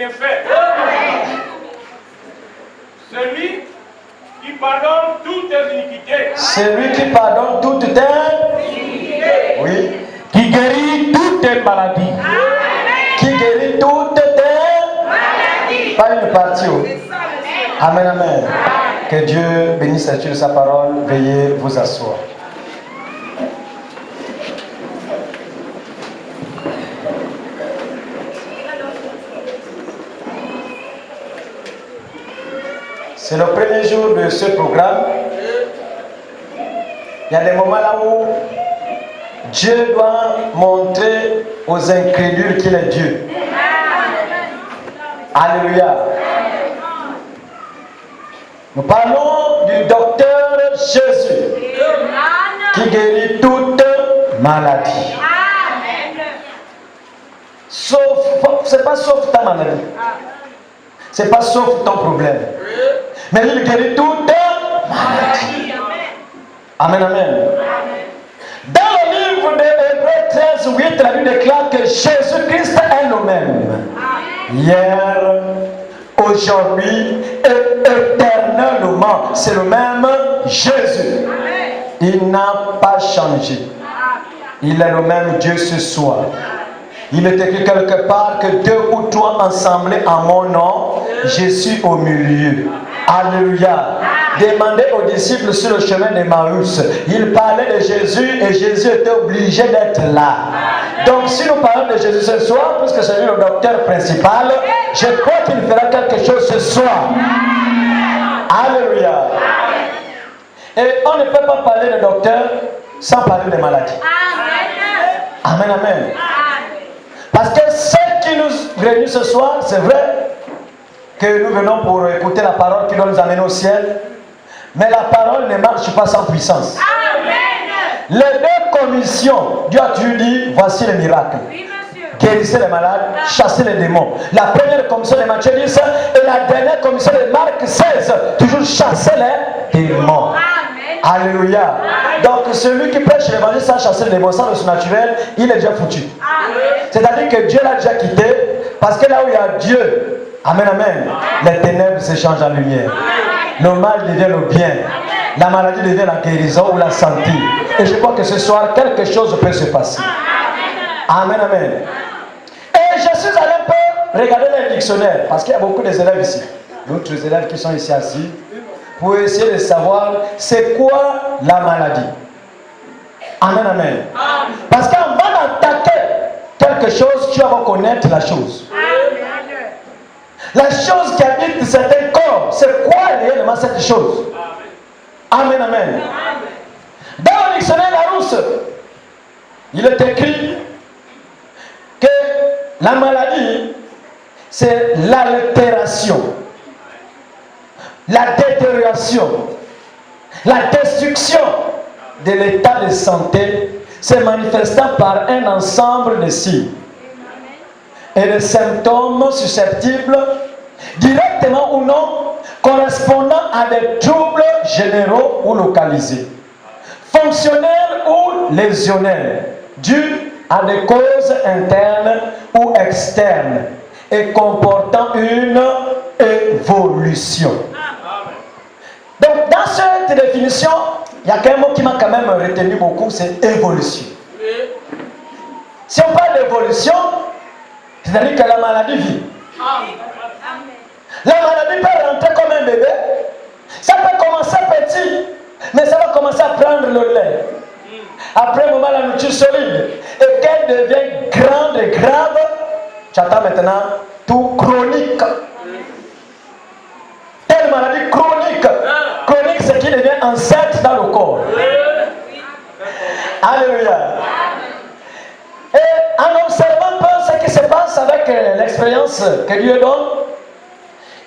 bienfaits. Celui qui pardonne toutes tes iniquités. Celui qui pardonne toutes tes iniquités. Oui. Qui guérit toutes tes maladies. Amen. Qui guérit toutes tes maladies. Pas une partie. Amen, amen. Que Dieu bénisse la lecture de sa parole. Veuillez vous asseoir. C'est le premier jour de ce programme. Il y a des moments là où Dieu doit montrer aux incrédules qu'il est Dieu. Alléluia. Nous parlons du docteur Jésus qui guérit toute maladie. Sauf, c'est pas sauf ta maladie. C'est pas sauf ton problème. Mais il guérit toute maladie. Amen, amen. Dans le livre de Hébreux 13, 8, la Bible déclare que Jésus-Christ est le même. Hier, aujourd'hui et éternellement. C'est le même Jésus. Il n'a pas changé. Il est le même Dieu ce soir. Il est écrit quelque part que 2 ou 3 ensemblés en mon nom, je suis au milieu. Alléluia. Demandez aux disciples sur le chemin d'Emmaüs. Ils parlaient de Jésus et Jésus était obligé d'être là. Donc si nous parlons de Jésus ce soir, puisque c'est lui le docteur principal, je crois qu'il fera quelque chose ce soir. Alléluia. Et on ne peut pas parler de docteur sans parler de maladie. Amen, amen. Parce que ce qui nous réunit ce soir, c'est vrai que nous venons pour écouter la parole qui doit nous amener au ciel. Mais la parole ne marche pas sans puissance. Amen. Les 2 commissions, Dieu a toujours dit, voici les miracles. Oui, guérissez les malades, chassez les démons. La première commission de Matthieu 10 et la dernière commission de Marc 16, toujours chasser les démons. Amen. Alléluia. Amen. Donc celui qui prêche l'évangile sans chasser les démons, sans le surnaturel, il est déjà foutu. C'est-à-dire que Dieu l'a déjà quitté, parce que là où il y a Dieu, amen, amen, les ténèbres s'échangent en lumière. Le mal devient le bien. La maladie devient la guérison ou la santé. Et je crois que ce soir, quelque chose peut se passer. Amen, amen. Et je suis allé un peu regarder les dictionnaires, parce qu'il y a beaucoup d'élèves ici. D'autres élèves qui sont ici assis, pour essayer de savoir c'est quoi la maladie. Amen, amen. Parce qu'avant d'attaquer quelque chose, tu vas connaître la chose. La chose qui habite certains corps, c'est quoi réellement cette chose? Amen, amen. Dans le dictionnaire Larousse, il est écrit que la maladie, c'est l'altération, la détérioration, la destruction de l'état de santé, se manifestant par un ensemble de signes et de symptômes susceptibles, directement ou non, correspondant à des troubles généraux ou localisés, fonctionnels ou lésionnels, dus à des causes internes ou externes et comportant une évolution. Donc dans cette définition, il y a qu'un mot qui m'a quand même retenu beaucoup, c'est évolution. Si on parle d'évolution, c'est-à-dire que la maladie vit. La maladie peut rentrer comme un bébé. Ça peut commencer petit, mais ça va commencer à prendre le lait. Après un moment, la nourriture solide. Et qu'elle devient grande et grave, tu attends maintenant tout chronique. Telle maladie chronique. Chronique, c'est qui devient enceinte dans le corps. Alléluia. Et en observant un peu ce qui se passe avec l'expérience que Dieu donne,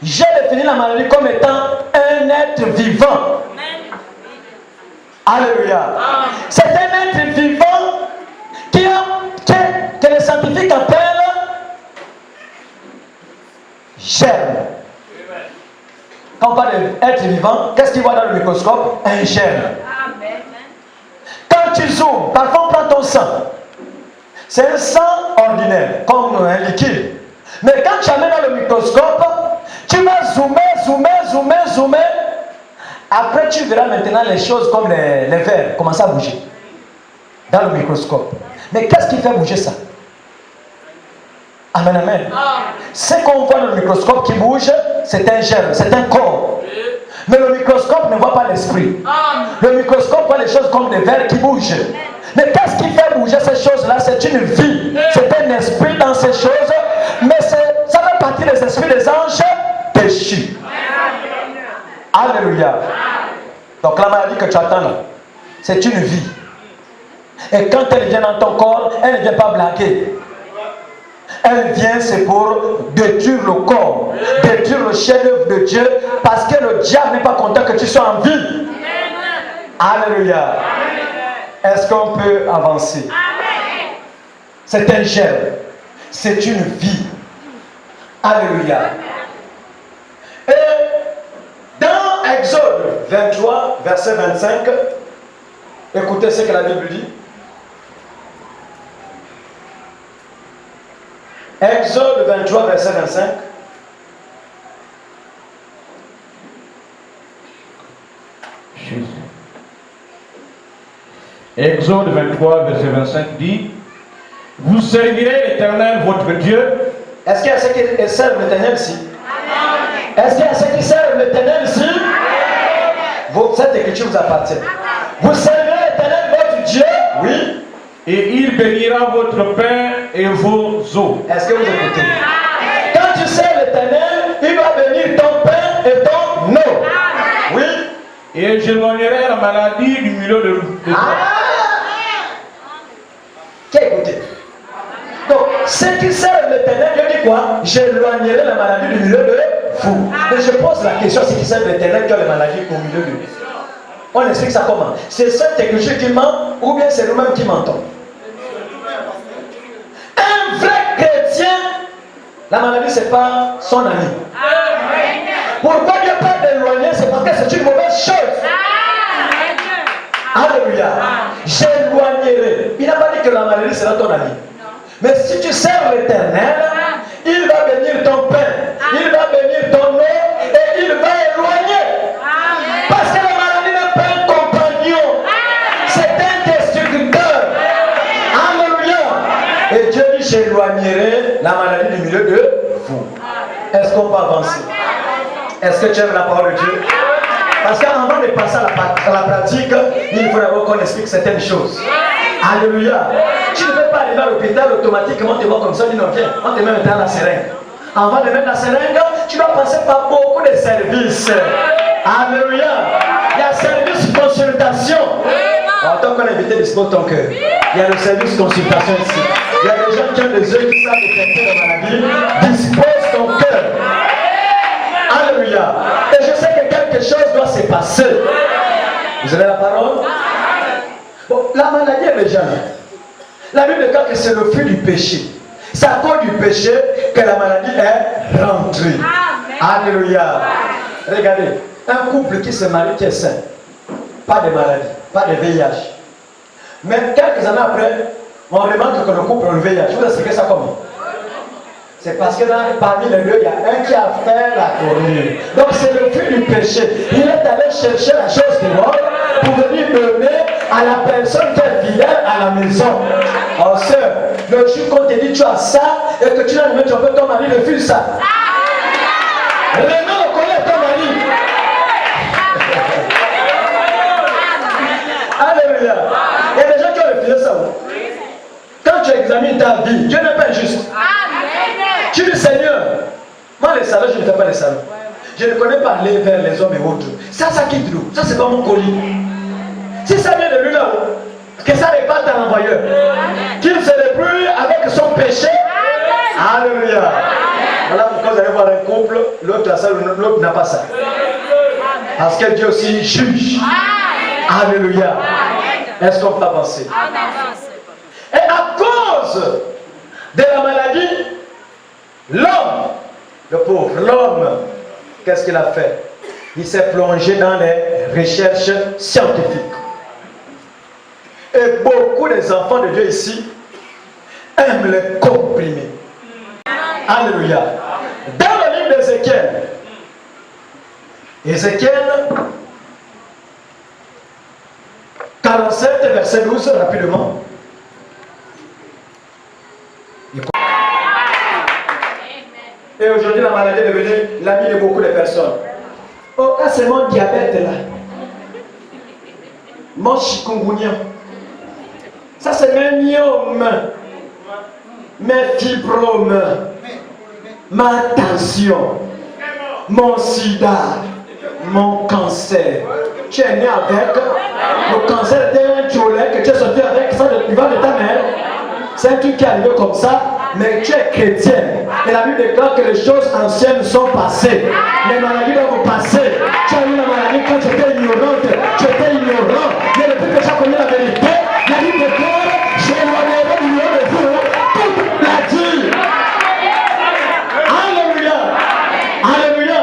j'ai défini la maladie comme étant un être vivant. Alléluia. C'est un être vivant que les scientifiques appellent germe. Quand on parle d'être vivant, qu'est-ce qu'ils voient dans le microscope? Un germe. Quand tu zoomes, parfois on prend ton sang. C'est un sang ordinaire, comme un liquide. Mais quand tu amènes dans le microscope, tu vas zoomer. Après, tu verras maintenant les choses comme les verres commencer à bouger dans le microscope. Mais qu'est-ce qui fait bouger ça? Amen. Ce qu'on voit dans le microscope qui bouge, c'est un germe, c'est un corps. Mais le microscope ne voit pas l'esprit. Le microscope voit les choses comme des verres qui bougent. Mais qu'est-ce qui fait bouger ces choses-là? C'est une vie. C'est un esprit dans ces choses. Mais ça fait partie des esprits des anges péchus. Alléluia. Donc la maladie que tu attends là, c'est une vie. Et quand elle vient dans ton corps, elle ne vient pas blaguer. Elle vient, c'est pour détruire le corps, détruire le chef-d'œuvre de Dieu, parce que le diable n'est pas content que tu sois en vie. Alléluia. Est-ce qu'on peut avancer? C'est un germe, c'est une vie. Alléluia. Et dans Exode 23, verset 25, écoutez ce que la Bible dit. Exode 23, verset 25. Exode 23, verset 25 dit: Vous servirez l'Éternel votre Dieu. Est-ce qu'il y a ceux qui servent l'Éternel ici? Est-ce qu'il y a ceux qui servent l'Éternel ici? Cette écriture vous appartient. Vous servirez l'Éternel votre Dieu. Oui. Et il bénira votre pain et vos eaux. Est-ce que vous écoutez? Quand tu sers l'Éternel, il va bénir ton pain et ton eau. Oui. Et j'éloignerai la maladie du milieu de toi. Qui a écouté? Donc, ceux qui servent l'Éternel, Dieu dit quoi? J'éloignerai la maladie du milieu de vous. Mais je pose la question, ceux qui servent l'Éternel qui ont les maladies au milieu de vous. On explique ça comment? C'est cette écriture qui ment ou bien c'est nous-mêmes qui mentons? Un vrai chrétien, la maladie c'est pas son ami. Pourquoi Dieu parle d'éloigner? C'est parce que c'est une mauvaise chose. Alléluia. J'éloignerai. Il n'a pas dit que la maladie sera ton ami. Mais si tu sers l'Éternel, il va bénir ton pain, il va bénir ton eau et il va éloigner. Parce que la maladie n'est pas un compagnon, c'est un destructeur. Alléluia. Et Dieu dit: j'éloignerai la maladie du milieu de vous. Est-ce qu'on peut avancer? Est-ce que tu aimes la parole de Dieu? Parce qu'avant de passer à la pratique, il faut d'abord qu'on explique certaines choses. Alléluia. Tu ne peux pas arriver à l'hôpital automatiquement, te voir comme ça, dis non, viens, on te met maintenant la seringue. Avant de mettre la seringue, tu dois passer par beaucoup de services. Alléluia. Il y a service consultation. En tant qu'on a invité, dispose ton cœur. Il y a le service consultation ici. Il y a des gens qui ont des yeux qui savent détecter la maladie. Dispose ton cœur. Alléluia. Et je sais que quelque chose doit se passer. Vous avez la parole? Bon, la maladie est déjà là. La Bible déclare que c'est le fruit du péché. C'est à cause du péché que la maladie est rentrée. Alléluia. Regardez, un couple qui se marie, qui est sain, pas de maladie, pas de VIH. Mais quelques années après, on remarque que le couple a le VIH. Vous expliquez ça comment? C'est parce que parmi les deux, il y a un qui a fait la tournure. Donc c'est le fruit du péché. Il est allé chercher la chose du monde pour venir donner à la personne qui est fidèle à la maison. Oh sœur, le jour qu'on te dit tu as ça et que tu n'as jamais trompé ton mari, refuse ça. Maintenant, on connaît ton mari. Alléluia. Il y a des gens qui ont refusé ça. Quand tu examines ta vie, Dieu n'est pas injuste. Tu dis Seigneur, moi les salons, je ne fais pas les salons. Je ne connais pas aller vers les hommes et autres. Ça quitte d'où? Ça c'est pas mon colis. Si ça vient de lui là-haut, que ça réparte à l'envoyeur. Qu'il se débrouille avec son péché. Alléluia. Voilà pourquoi vous allez voir un couple, l'autre a ça, l'autre n'a pas ça. Parce que Dieu aussi juge. Alléluia. Est-ce qu'on peut avancer? Et à cause de la maladie, l'homme, le pauvre, l'homme, qu'est-ce qu'il a fait? Il s'est plongé dans les recherches scientifiques. Et beaucoup des enfants de Dieu ici aiment les comprimés. Alléluia. Dans le livre d'Ézéchiel, Ézéchiel 47, verset 12, rapidement. Et aujourd'hui, la maladie est devenue l'ami de beaucoup de personnes. Oh, là, c'est mon diabète là. Mon chikungunya. Ça, c'est mes myomes, mes fibromes, ma tension, mon sida, mon cancer. Tu es né avec le cancer d'un tcholet que tu es sorti avec ça du ventre de ta mère. C'est un truc qui est arrivé comme ça, mais tu es chrétien. Et la Bible déclare que les choses anciennes sont passées. Les maladies doivent passer. Tu as eu la maladie quand tu étais ignorante. Tu étais ignorant. Mais depuis que tu as connu la vérité, la Bible déclare, je m'éloignerai du milieu de vous toute la vie. Alléluia. Alléluia.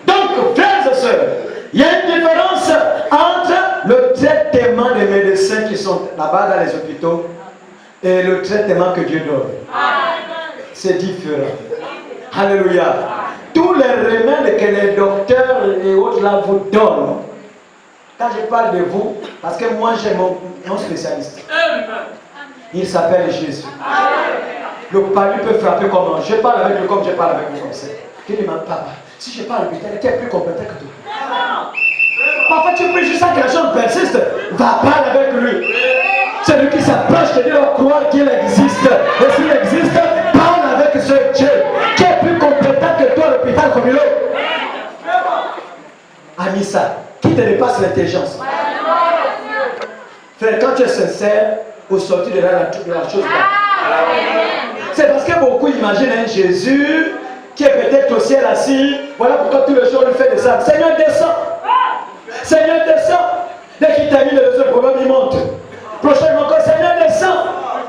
Donc, frères et sœurs, il y a une différence entre le traitement des médecins qui sont là-bas dans les hôpitaux et le traitement que Dieu donne. C'est différent. Alléluia. Tous les remèdes que les docteurs et autres là vous donnent, quand je parle de vous, parce que moi j'ai mon spécialiste. Il s'appelle Jésus. Le palu peut frapper comment? Je parle avec lui comme je parle avec vous comme ça. Il dit, papa, si je parle peut-être, tu es plus compétent que toi. Parfois tu pries juste à que la chose persiste. Va parler avec lui. Celui qui s'approche de Dieu doit croire qu'il existe. Et s'il existe, parle avec ce Dieu qui est plus compétent que toi, l'hôpital comme il est. Anissa, qui te dépasse l'intelligence. Frère, quand tu es sincère, au sortir de la chose là. C'est parce que beaucoup imaginent un Jésus qui est peut-être au ciel assis. Voilà pourquoi tous les jours il fait des actes. Seigneur, descends. Seigneur, descends. Dès qu'il termine le problème, il monte. Prochainement encore, Seigneur, descends.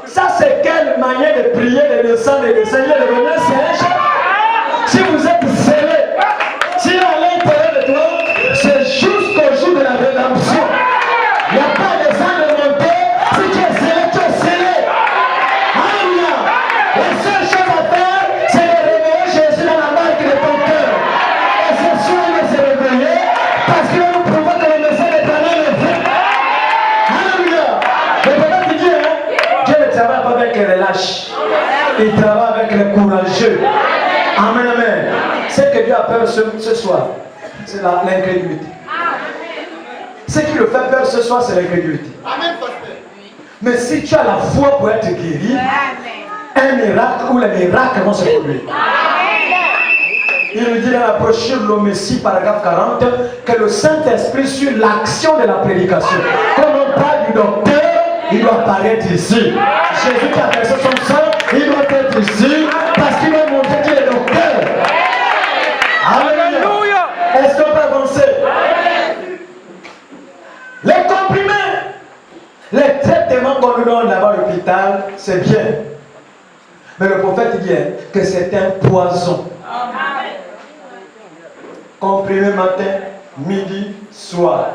Ça, c'est quelle manière de prier, de descendre et de Seigneur, de venir Seigneur. Si vous êtes scellé, si à l'intérieur de toi, c'est jusqu'au jour de la rédemption. Il n'y a pas de sang de monter. Si tu es scellé, tu es scellé. Alléluia. La seule chose à faire, c'est de réveiller Jésus dans la marque de ton cœur. Et ce soir, il va se réveiller parce qu'il va nous prouver que le message éternel est vrai. Alléluia. Mais pendant qu'il dit, Dieu ne travaille pas avec les lâches. Il travaille avec les courageux. Amen, amen. Ce que Dieu a peur ce soir, c'est l'incrédulité. Ce qui le fait peur ce soir, c'est l'incrédulité. Mais si tu as la foi pour être guéri, un miracle ou les miracles vont se produire. Il nous dit dans la brochure Le Messie, paragraphe 40, que le Saint-Esprit suit l'action de la prédication. Comme on parle du docteur, il doit apparaître ici. Jésus qui a versé son sang, il doit être ici parce qu'il va montrer qu'il est docteur. Alléluia. Est-ce qu'on peut avancer? Les comprimés, les traitements qu'on nous donne là-bas à l'hôpital, c'est bien. Mais le prophète dit que c'est un poison. Comprimé matin, midi, soir.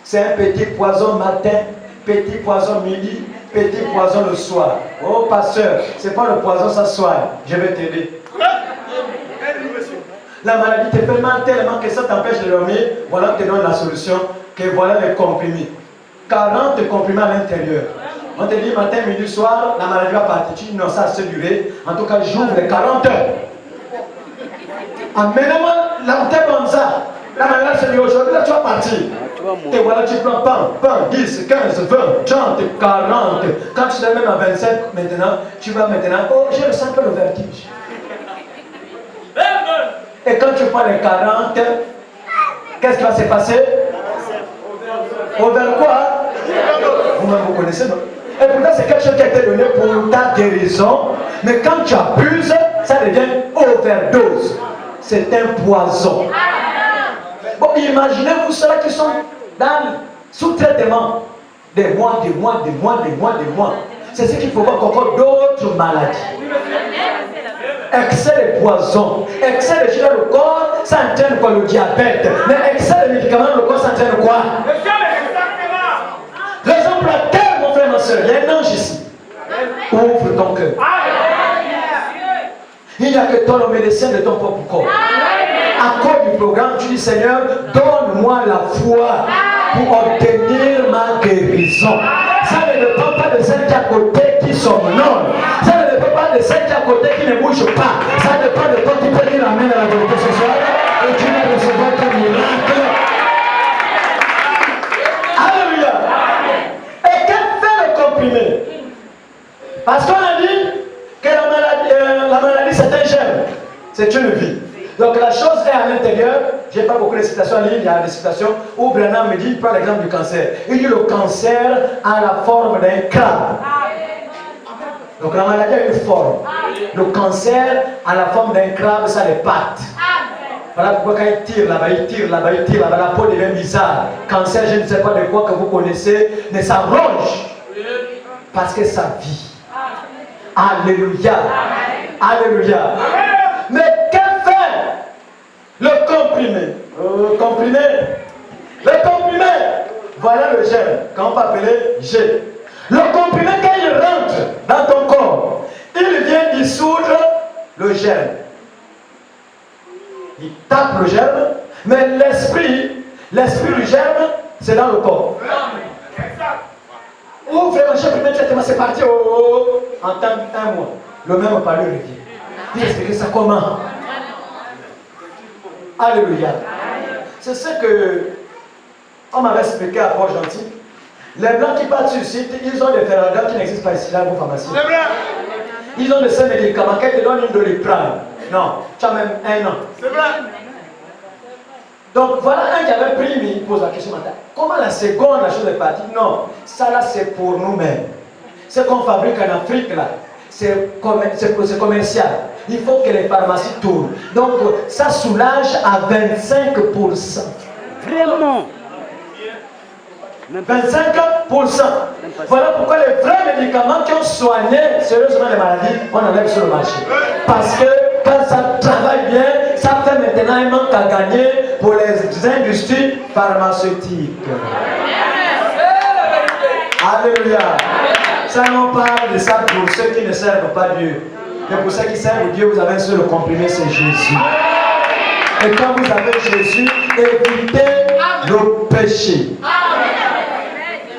C'est un petit poison matin, petit poison midi, petit poison le soir. Oh pasteur, c'est pas le poison ça soir. Je vais t'aider. La maladie te fait mal tellement que ça t'empêche de dormir. Voilà, on te donne la solution. Que voilà les comprimés. 40 comprimés à l'intérieur. On te dit matin, midi, soir, la maladie va partir. Tu dis non, ça a duré. En tout cas, j'ouvre les 40 heures. Amenez-moi la tête comme ça. La maladie se dit aujourd'hui, là tu vas partir. Et voilà, tu prends pain, 10, 15, 20, 30, 40. Quand tu es même à 25 maintenant, tu vas maintenant, oh, je ressens que le vertige. Et quand tu prends les 40, qu'est-ce qui va se passer? Au vers quoi? Vous-même vous connaissez, non? Et pourtant c'est quelque chose qui a été donné pour ta guérison. Mais quand tu abuses, ça devient overdose. C'est un poison. Bon, imaginez-vous ceux-là qui sont sous traitement des mois. C'est ce qu'il faut voir encore d'autres maladies. Excès de poison, excès de choses dans le corps, ça entraîne quoi? Le diabète. Mais excès de médicaments dans le corps, ça entraîne quoi? Raison pour laquelle, mon frère, ma soeur, il y a un ange ici. Ouvre ton cœur. Il n'y a que toi le médecin de ton propre corps. À cause du programme, tu dis Seigneur, donne-moi la foi pour obtenir ma guérison. Ça ne dépend pas de celle qui est à côté qui somnole. Ça ne dépend pas de celle qui est à côté qui ne bouge pas. Ça dépend de toi qui peut dire amen à la vérité ce soir et tu vas recevoir ton miracle. Alléluia. Et qu'est-ce que fait le comprimé? Parce qu'on a dit que la maladie c'est un germe, c'est une vie. Donc la chose est à l'intérieur. Je n'ai pas beaucoup de citations à lire, il y a des citations où Branham me dit, il prend l'exemple du cancer. Il dit le cancer a la forme d'un crabe. Donc la maladie a une forme. Le cancer a la forme d'un crabe, ça a des pattes. Voilà pourquoi quand il tire là-bas, il tire là-bas, il tire là-bas, la peau devient bizarre. Cancer, je ne sais pas de quoi que vous connaissez, mais ça ronge. Parce que ça vit. Alléluia. Alléluia. Mais qu'est-ce fait le comprimé? Le comprimé, voilà le germe, qu'on peut appeler G. Le comprimé, quand il rentre dans ton corps, il vient dissoudre le germe. Il tape le germe, mais l'esprit du germe, c'est dans le corps. Oh, vraiment, j'ai pris traitement, c'est parti en temps un mois. Le même parler revient. Il explique ça comment? Alléluia. C'est ce que on m'avait expliqué à Port-Gentil. Les blancs qui partent sur le site, ils ont des ferragams qui n'existent pas ici, là, vos pharmacies. Ils ont de ces médicaments, quand ils te donnent une de les prendre. Non, tu as même un an. C'est vrai. Donc voilà un qui avait pris, mais il pose la question maintenant. Comment la seconde, la chose est partie? Non, ça là c'est pour nous-mêmes. Ce qu'on fabrique en Afrique là, c'est commercial. Il faut que les pharmacies tournent. Donc ça soulage à 25%. Vraiment. 25%. Voilà pourquoi les vrais médicaments qui ont soigné sérieusement les maladies, on enlève sur le marché. Parce que quand ça travaille bien, ça fait maintenant un manque à gagner pour les industries pharmaceutiques. Alléluia. Ça, on parle de ça pour ceux qui ne servent pas Dieu. Mais pour ceux qui servent Dieu, vous avez un seul comprimé, c'est Jésus. Et quand vous avez Jésus, évitez le péché.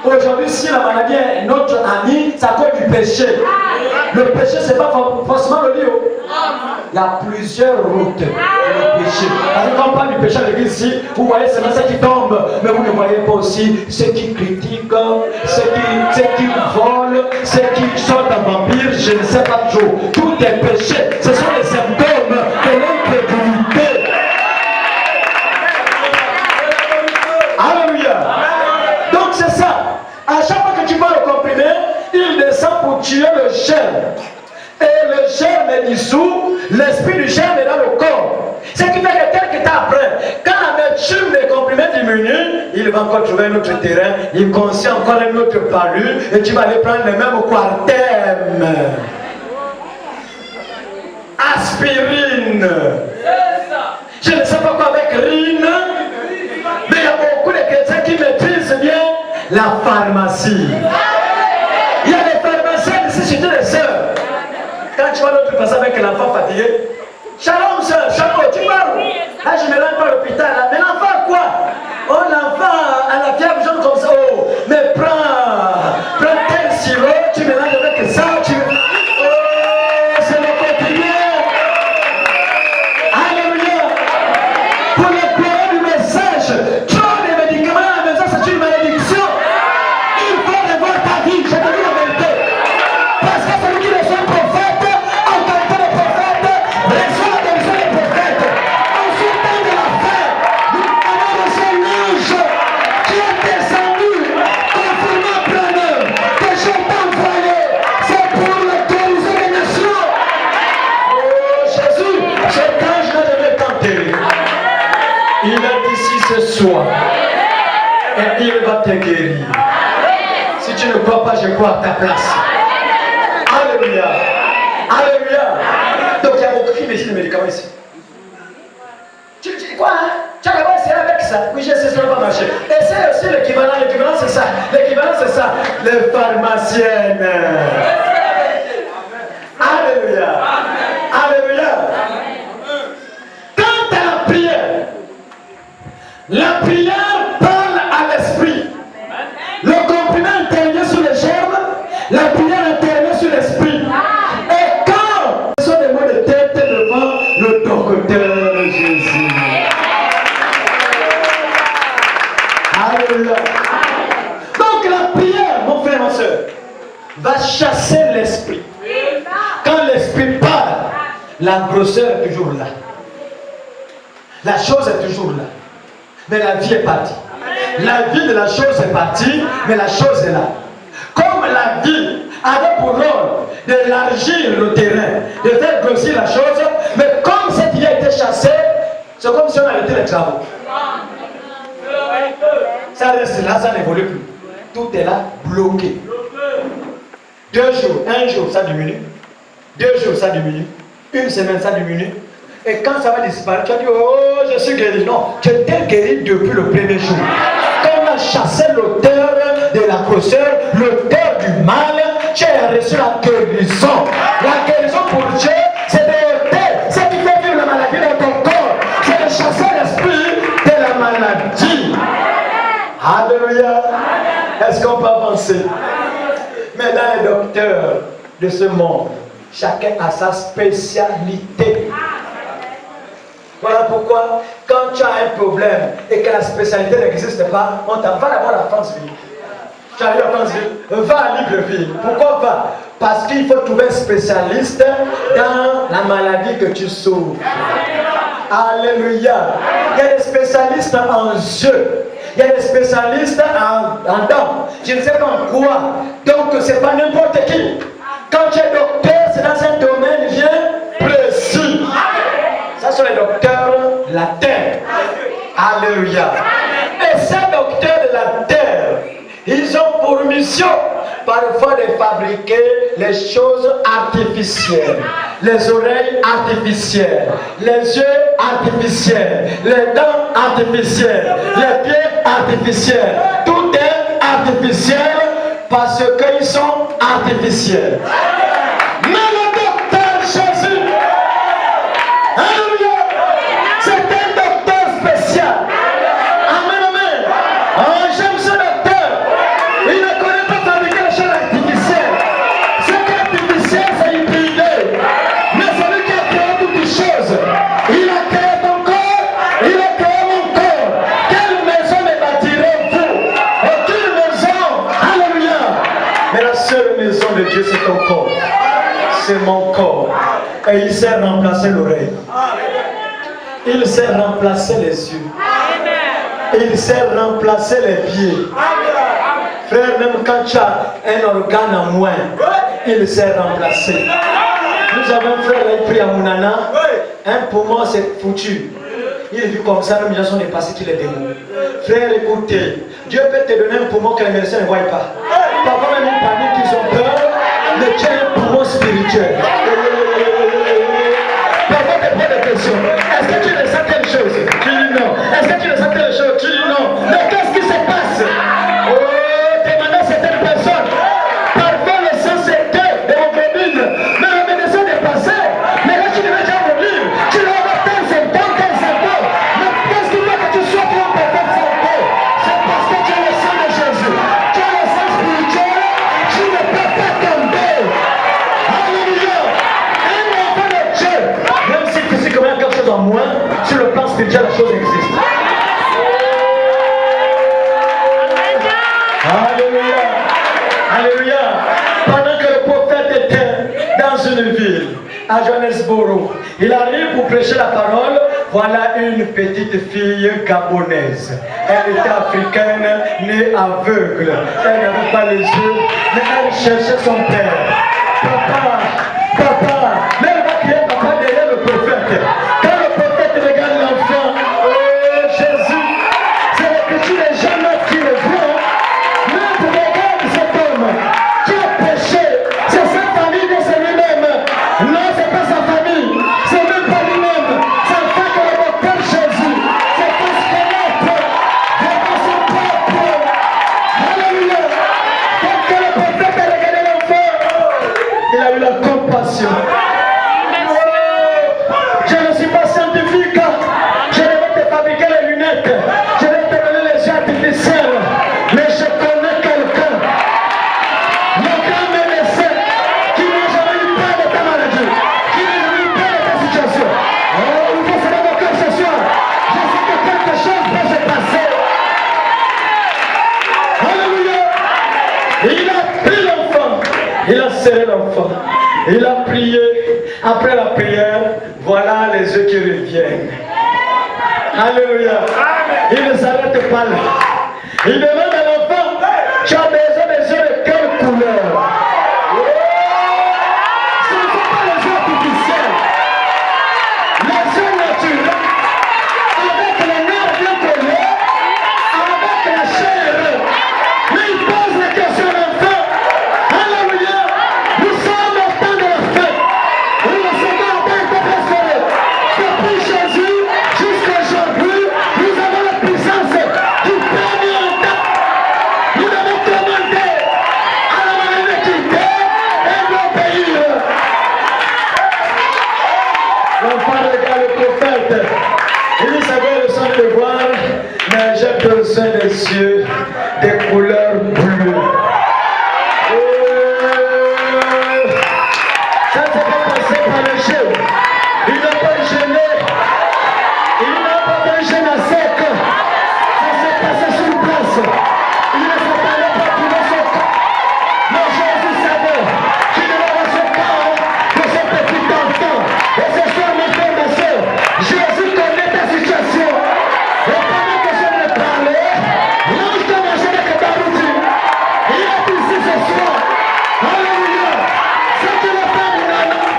Aujourd'hui, si la maladie est notre ami, c'est à cause du péché. Le péché, ce n'est pas forcément le lieu. Il y a plusieurs routes pour le péché. Parce que quand on parle du péché à l'église ici, vous voyez seulement ceux qui tombent, mais vous ne voyez pas aussi ceux qui critiquent, ceux qui volent, ceux qui sont un vampire, je ne sais pas trop. Tout est péché. Ce sont les symptômes de l'incrédulité. Alléluia. Donc c'est ça. À chaque fois que tu vas le comprimer, il descend pour tuer le germe. Et le germe est dissous, l'esprit du germe est dans le corps. Ce qui fait que quelques temps après, quand la médecine des comprimés diminue, il va encore trouver un autre terrain, il contient encore un autre palu, et tu vas aller prendre le même quartem. Aspirine. Je ne sais pas quoi avec rine, mais il y a beaucoup de chrétiens qui maîtrisent bien la pharmacie. Il y a des pharmaciens ici, c'était les sœurs. Quand tu vois l'autre passer avec l'enfant fatigué, shalom sœur, chapeau, tu parles. Là je me rends pas à l'hôpital. Mais l'enfant quoi? Oh l'enfant à la fièvre jaune comme ça. Oh, mais prends tel sirop, tu mélanges avec ça, tu... Oh, c'est le quotidien. Alléluia. Pour le courant du message, trop de médicaments à la maison, c'est une malédiction. Il faut revoir ta vie, je te dis la vérité. Parce que celui qui reçoit le prophète, en qualité de prophète, reçoit la bénédiction des prophètes. En ce temps de la fin, nous avons reçu l'ange qui est descendu, confirmant preneur, que j'ai envoyé. C'est pour le guérison des nations. Oh Jésus, cet ange n'a jamais tenté. Il est ici ce soir. Et il va te guérir. Si tu ne crois pas, je crois à ta place. Alléluia. Alléluia. Donc il y a beaucoup qui médecine de médicaments ici. Tu dis quoi hein? Tu as d'abord essayé avec ça. Oui, je sais, ça ne va pas marcher. Et c'est aussi l'équivalent. L'équivalent c'est ça. L'équivalent c'est ça. Les pharmaciennes. Alléluia. Alléluia. va chasser l'esprit. Quand l'esprit part, la grosseur est toujours là. La chose est toujours là. Mais la vie est partie. La vie de la chose est partie, mais la chose est là. Comme la vie avait pour rôle d'élargir le terrain, de faire grossir la chose, mais comme cette vie a été chassée, c'est comme si on arrêtait les travaux. Ça reste là, ça n'évolue plus. Tout est là, bloqué. 2 jours, 1 jour, ça diminue. 2 jours, ça diminue. 1 semaine, ça diminue. Et quand ça va disparaître, tu vas dire, oh, je suis guéri. Non, tu étais guéri depuis le premier jour. Quand on a chassé l'auteur de la grosseur, l'auteur du mal, tu as reçu la guérison. La guérison pour Dieu, c'est de ôter ce qui fait vivre la maladie dans ton corps. C'est de chasser l'esprit de la maladie. Alléluia. Est-ce qu'on peut avancer? Mais dans les docteurs de ce monde, chacun a sa spécialité. Voilà pourquoi, quand tu as un problème et que la spécialité n'existe pas, on t'en va d'abord à Franceville. Tu arrives à Franceville, va à Libreville. Pourquoi va? Parce qu'il faut trouver un spécialiste dans la maladie que tu souffres. Alléluia. Il y a des spécialistes en yeux. Il y a des spécialistes en dents. Je ne sais pas en quoi. Donc, ce n'est pas n'importe qui. Quand tu es docteur, c'est dans un domaine bien précis. Ça, sont les docteurs de la terre. Alléluia. Et ces docteurs de la terre, ils ont pour mission parfois de fabriquer les choses artificielles. Les oreilles artificielles, les yeux artificiels, les dents artificielles, les pieds artificiels. Tout est artificiel parce qu'ils sont artificiels. Mais le docteur Jésus, alléluia, c'est un docteur spécial. Amen, amen. Oh, j'aime ce docteur. Il ne connaît pas fabriquer les choses artificielles. Ce qui est artificiel, c'est une idée. Mais celui qui a créé toutes les choses, il a créé ton corps, il a créé mon corps. Quelle maison me bâtirez-vous? Aucune maison. Alléluia. Mais la seule maison de Dieu, c'est ton corps. C'est mon corps. Et il sait remplacer l'oreille. Il sait remplacer les yeux. Il sait remplacer les pieds. Frère, même quand tu as un organe en moins, il sait remplacer. Nous avons un frère qui prie à Mounana. Un poumon c'est foutu. Il est vu comme ça, même les gens sont dépassés qu'il est démon. Frère, écoutez, Dieu peut te donner un poumon que les médecins ne voient pas. Parfois même une panique, ils ont peur, mais tu as un poumon spirituel. Parfois tu poses des questions. Est-ce que tu ressens quelque chose? Tu dis non. Est-ce que tu ressens quelque chose? Tu dis non. Mais qu'est-ce qui se passe? Oh, demandez à certaines personnes. Parfois le sang c'était d'hémoglobine. Mais le médecin est passé. Mais là tu devais déjà mourir. Tu dois avoir tel symptôme. Mais qu'est-ce qui fait que tu sois trop en perfecte santé? C'est parce que tu as le sang de Jésus. Tu as le sang spirituel. Tu ne peux pas tomber. Alléluia. Un enfant de Dieu. Même si tu sais qu'il y a quelque chose en moins, sur le plan spirituel, la chose existe. Alléluia. Alléluia. Pendant que le prophète était dans une ville, à Johannesburg, il arrive pour prêcher la parole. Voilà une petite fille gabonaise. Elle était africaine, née aveugle. Elle n'avait pas les yeux, mais elle cherchait son père. Papa, papa. Mais elle va crier papa derrière le prophète. Quand le prophète regarde l'enfant, oh Jésus, c'est l'écriture des gens qui le voient. Mais tu regardes cet homme qui a péché. C'est sa famille que c'est lui-même. Non, c'est pas sa famille. C'est même pas lui-même. C'est le fait que le docteur Jésus, c'est pas ce qu'il a fait. Vraiment son propre. Alléluia. Quand le prophète a regardé l'enfant, il a eu la compassion. Je ne suis pas scientifique. Je ne vais te fabriquer les lunettes. Je vais te donner les yeux artificiels. Mais je connais quelqu'un. Mon grand médecin qui n'a jamais eu peur de ta maladie. Qui n'a jamais eu peur de ta situation. Oh, il faut savoir mon cœur ce soir. Je sais que quelque chose va se passer. Alléluia. Il a pris l'enfant. Il a serré l'enfant. Il a prié. Après la prière, voilà les yeux qui reviennent. Alléluia. Il ne s'arrête pas là. Il demande à l'enfant, tu as besoin des yeux de quelle couleur? Ce ne sont pas les yeux artificiels. Les yeux naturels. Avec les nerfs bien collés. Avec la chair. Mais il pose la question à l'enfant. Alléluia. Nous sommes au temps de la fête. Et le Seigneur a été restauré. Depuis Jésus jusqu'à aujourd'hui, nous avons la puissance du premier temps. Nous avons commandé à la manne quitter et d'obéir. L'enfant regarde le prophète. Il dit, ça va le sang de voir, mais j'ai besoin des yeux des couleurs bleues. Ça ne s'est pas passé par le jeu. Il n'a pas gêné. Il n'a pas fait gêne à sec. Ça s'est passé sur place. Il ne s'attendait pas qu'il ne soit. Mais Jésus savait qu'il ne avait son corps de ce petit enfant. Et ce soir, mes frères et sœurs, Jésus connaît ta situation. Et pendant que je me parlais, l'ange de ma chair est Barouti. Il est ici ce soir. Alléluia. Ce qu'il a fait maintenant,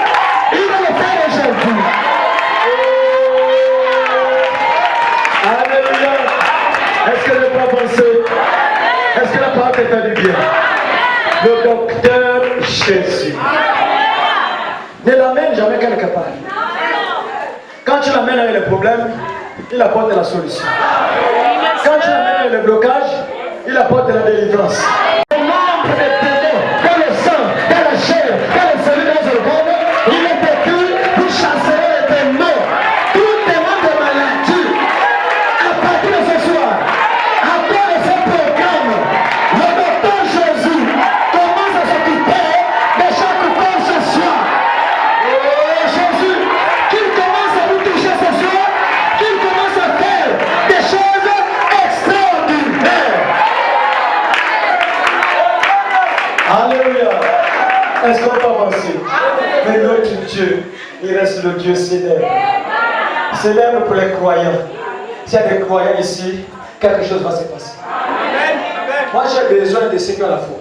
il va le faire aujourd'hui. Alléluia. Est-ce que je peux penser? Est-ce que la parole te fait du bien? Le docteur Jésus ne l'amène jamais quelque part. Quand tu l'amènes avec les problèmes, il apporte la solution. Quand tu l'amènes avec le blocage, il apporte la délivrance. Le nombre de démons dans le sang, dans la chair, dans les cellules, dans les organes, il est vécu pour chasser les démons. Tout démon de maladie. À partir de ce soir, à cause de ce programme, le docteur Jésus commence à s'occuper de chaque corps ce soir. Oh Jésus, qu'il commence à vous toucher ce soir, qu'il commence à faire des choses extraordinaires. Alléluia. Est-ce qu'on peut avancer? Mais notre Dieu, il reste le Dieu célèbre. Célèbre pour les croyants. S'il y a des croyants ici, quelque chose va se passer. Moi, j'ai besoin de ceux qui ont la foi.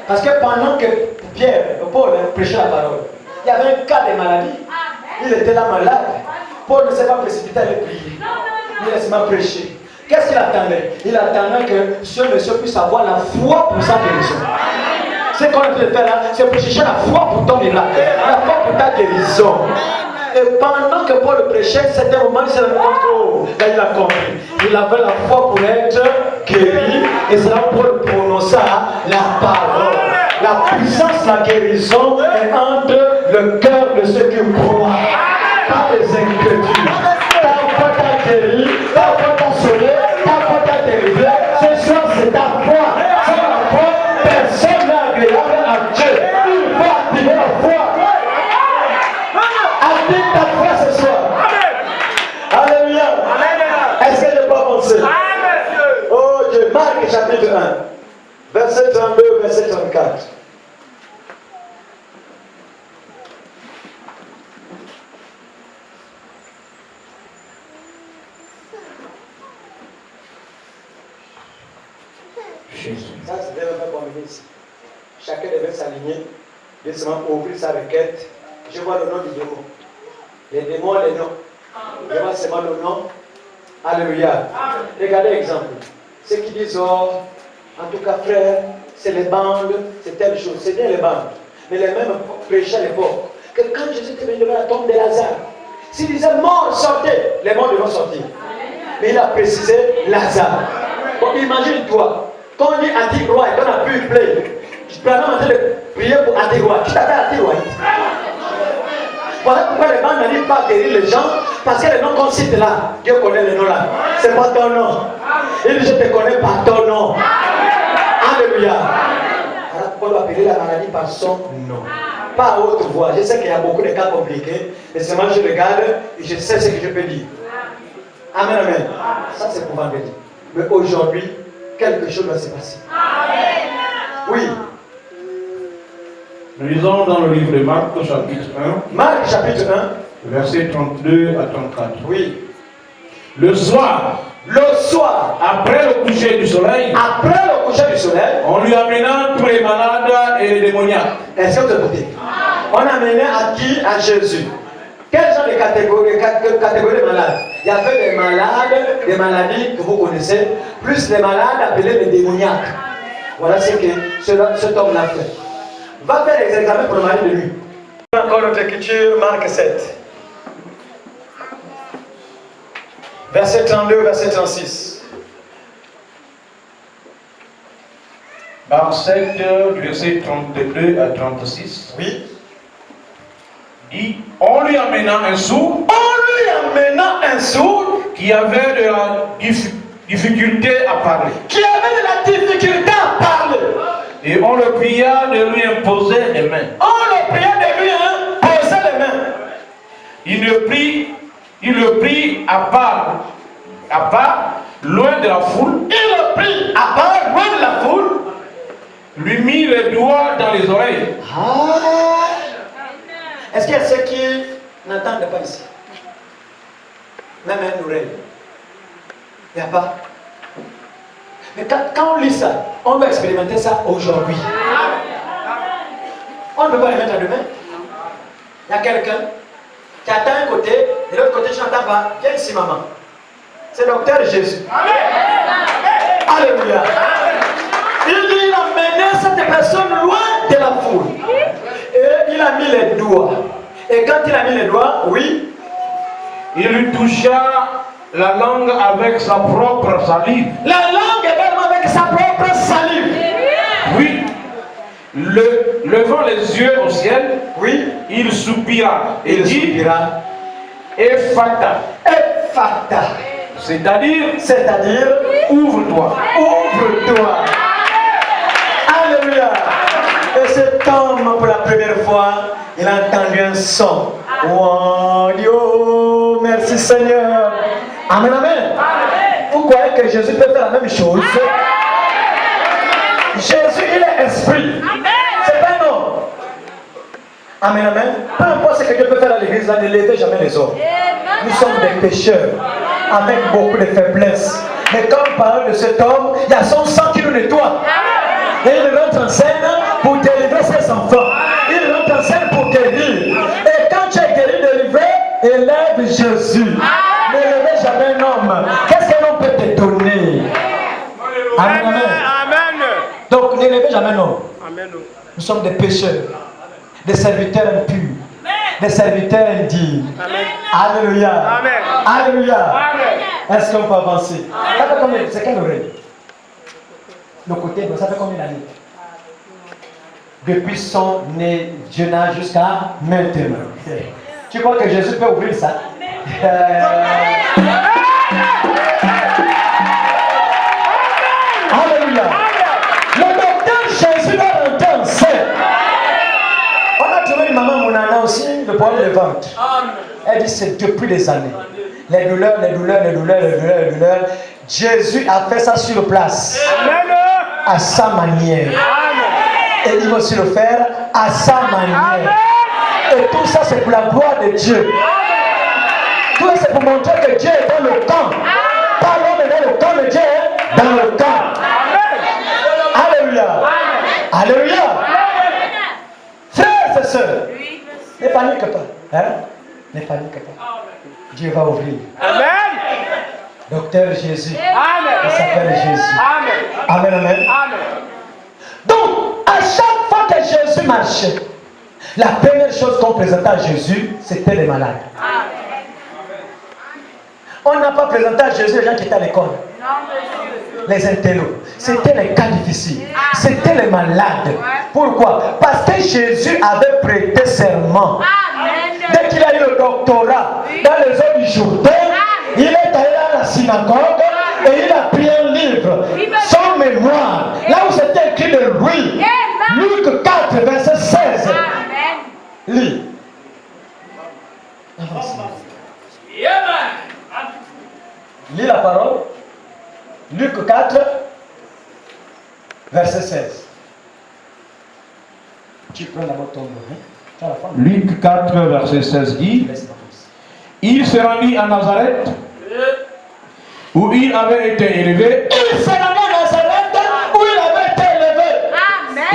Parce que pendant que Paul prêchait la parole, il y avait un cas de maladie. Il était là malade. Paul ne s'est pas précipité à aller prier. Il a seulement prêché. Qu'est-ce qu'il attendait? Il attendait que ce monsieur puisse avoir la foi pour sa guérison. Ce qu'on a fait faire là, c'est pour chercher la foi pour ton miracle, la foi pour ta guérison. Et pendant que Paul prêchait, c'était un moment où il s'est rendu compte que là il a compris. Il avait la foi pour être guéri. Et c'est là où Paul prononça la parole. La puissance, la guérison est entre le cœur de ceux qui croient, pas les incrédules. Ta foi t'a guéri, ta foi t'a sauvé, ta foi t'a délivré. Ce soir, c'est ta foi. Sans la foi, personne n'est agréable à Dieu. Il faut activer la foi. Active ta foi ce soir. Alléluia. Est-ce que je peux avancer? Oh Dieu, Marc chapitre 1, verset 32, verset 34. Ça, c'est déjà fait comme ici. Chacun devait s'aligner, laissez-moi ouvrir sa requête. Je vois le nom du démon. Les démons, les noms. Je vois seulement le nom. Alléluia. Regardez l'exemple. Ceux qui disent, oh, en tout cas, frère, c'est les bandes, c'est telle chose. C'est bien les bandes. Mais les mêmes prêchaient à l'époque que quand Jésus était venu devant la tombe de Lazare, s'il disait mort, sortez, les morts devront sortir. Mais il a précisé Lazare. Bon, imagine-toi. Quand on dit Antiroy, qu'on a pu play, je peux en train de prier pour Antiroy. Qui t'appelle Antiroy? Voilà pourquoi les bandes n'arrivent pas à guérir les gens, parce que les noms qu'on cite là, Dieu connaît les noms là. C'est pas ton nom. Il dit je te connais par ton nom. Alléluia. Voilà pourquoi on doit appeler la maladie par son nom. Pas à haute voix. Je sais qu'il y a beaucoup de cas compliqués, mais seulement je regarde et je sais ce que je peux dire. Amen, amen. Ça c'est pour vendredi. Mais aujourd'hui, quelque chose va se passer. Oui. Nous lisons dans le livre de Marc, chapitre 1. Marc, chapitre 1. Versets 32 à 34. Oui. Le soir, après le coucher du soleil, on lui amena tous les malades et les démoniaques. Est-ce que vous écoutez? On amenait à qui? À Jésus. Quel genre de catégorie de malades? Il y avait des malades, des maladies que vous connaissez, plus les malades appelés les démoniaques. Voilà ce que cet homme-là fait. Va faire les examens pour le mari de lui. Encore notre écriture, Marc 7. Verset 32, verset 36. Marc 7, verset 32 à 36. Oui. Dit, on lui amena un sourd. Qui avait de la difficulté à parler. Et on le pria de lui imposer les mains. Il le prit à part, loin de la foule. Lui mit les doigts dans les oreilles. Est-ce qu'il y a ceux qui n'entendent pas ici? Même une oreille. Il n'y a pas. Mais quand on lit ça, on va expérimenter ça aujourd'hui. On ne peut pas les mettre à demain. Il y a quelqu'un qui attend un côté et l'autre côté, je n'entends pas. Viens ici, maman. C'est le docteur Jésus. Alléluia. Il a mené cette personne loin de la foule. Et il a mis les doigts. Et quand il a mis les doigts, oui, il lui toucha la langue avec sa propre salive. La langue également avec sa propre salive. Oui. Levant les yeux au ciel, oui, il soupira et dit Ephata. Ephata. C'est-à-dire ouvre-toi. Ouvre-toi. Alléluia. Et cet homme, pour la première fois, il a entendu un son. Oh Dieu, merci Seigneur. Amen, amen. Vous croyez que Jésus peut faire la même chose? Jésus, il est esprit. C'est pas un homme. Amen, amen. Peu importe ce que Dieu peut faire à l'église, ne levez jamais les hommes. Nous sommes des pécheurs, avec beaucoup de faiblesses. Mais quand on parle de cet homme, il y a son sang qui nous nettoie. Et il rentre en scène pour délivrer ses enfants. Il rentre en scène pour guérir. Et quand tu es guéri, délivré, élève Jésus. Ne levez jamais un homme. Qu'est-ce qu'un homme peut te donner? Amen, amen. Donc ne levez jamais un homme. Nous sommes des pécheurs, des serviteurs impurs, des serviteurs indignes. Alléluia. Alléluia. Est-ce qu'on peut avancer? Ça fait combien? C'est quelle oreille? Le côté, ça fait combien d'années? Depuis son jeune âge jusqu'à maintenant. Tu crois que Jésus peut ouvrir ça? Alléluia. Le docteur Jésus va rentrer en scène. On a trouvé une maman Mounana aussi, le problème de ventre. Elle dit c'est depuis des années. Les douleurs. Jésus a fait ça sur place. À sa manière. Et il va aussi le faire à sa manière. Et tout ça c'est pour la gloire de Dieu. Tout ça c'est pour montrer que Dieu est dans le camp. Pas l'homme est dans le camp, mais Dieu est dans le camp. Alléluia. Alléluia. Frères et sœurs, ne panique pas. Hein? Ne panique pas. Dieu va ouvrir. Amen. Docteur Jésus. Amen. Il s'appelle Jésus. Amen. Amen, amen. Amen. Donc, à chaque fois que Jésus marchait, la première chose qu'on présentait à Jésus, c'était les malades. On n'a pas présenté à Jésus les gens qui étaient à l'école. Les intellos. C'était les cas difficiles. C'était les malades. Pourquoi? Parce que Jésus avait prêté serment. Dès qu'il a eu le doctorat dans les eaux du Jourdain, il est allé à la synagogue et il a pris un livre, son mémoire, là où c'était écrit de lui. Luc 4, verset 16. Lis. Lis la parole. Luc 4, verset 16. Tu prends d'abord ton nom. Hein? Tu as la femme? Luc 4, verset 16 dit, Laisse-moi comme ça. il se rendit à Nazareth, où il avait été élevé, Il s'est rendu à Nazareth où il avait été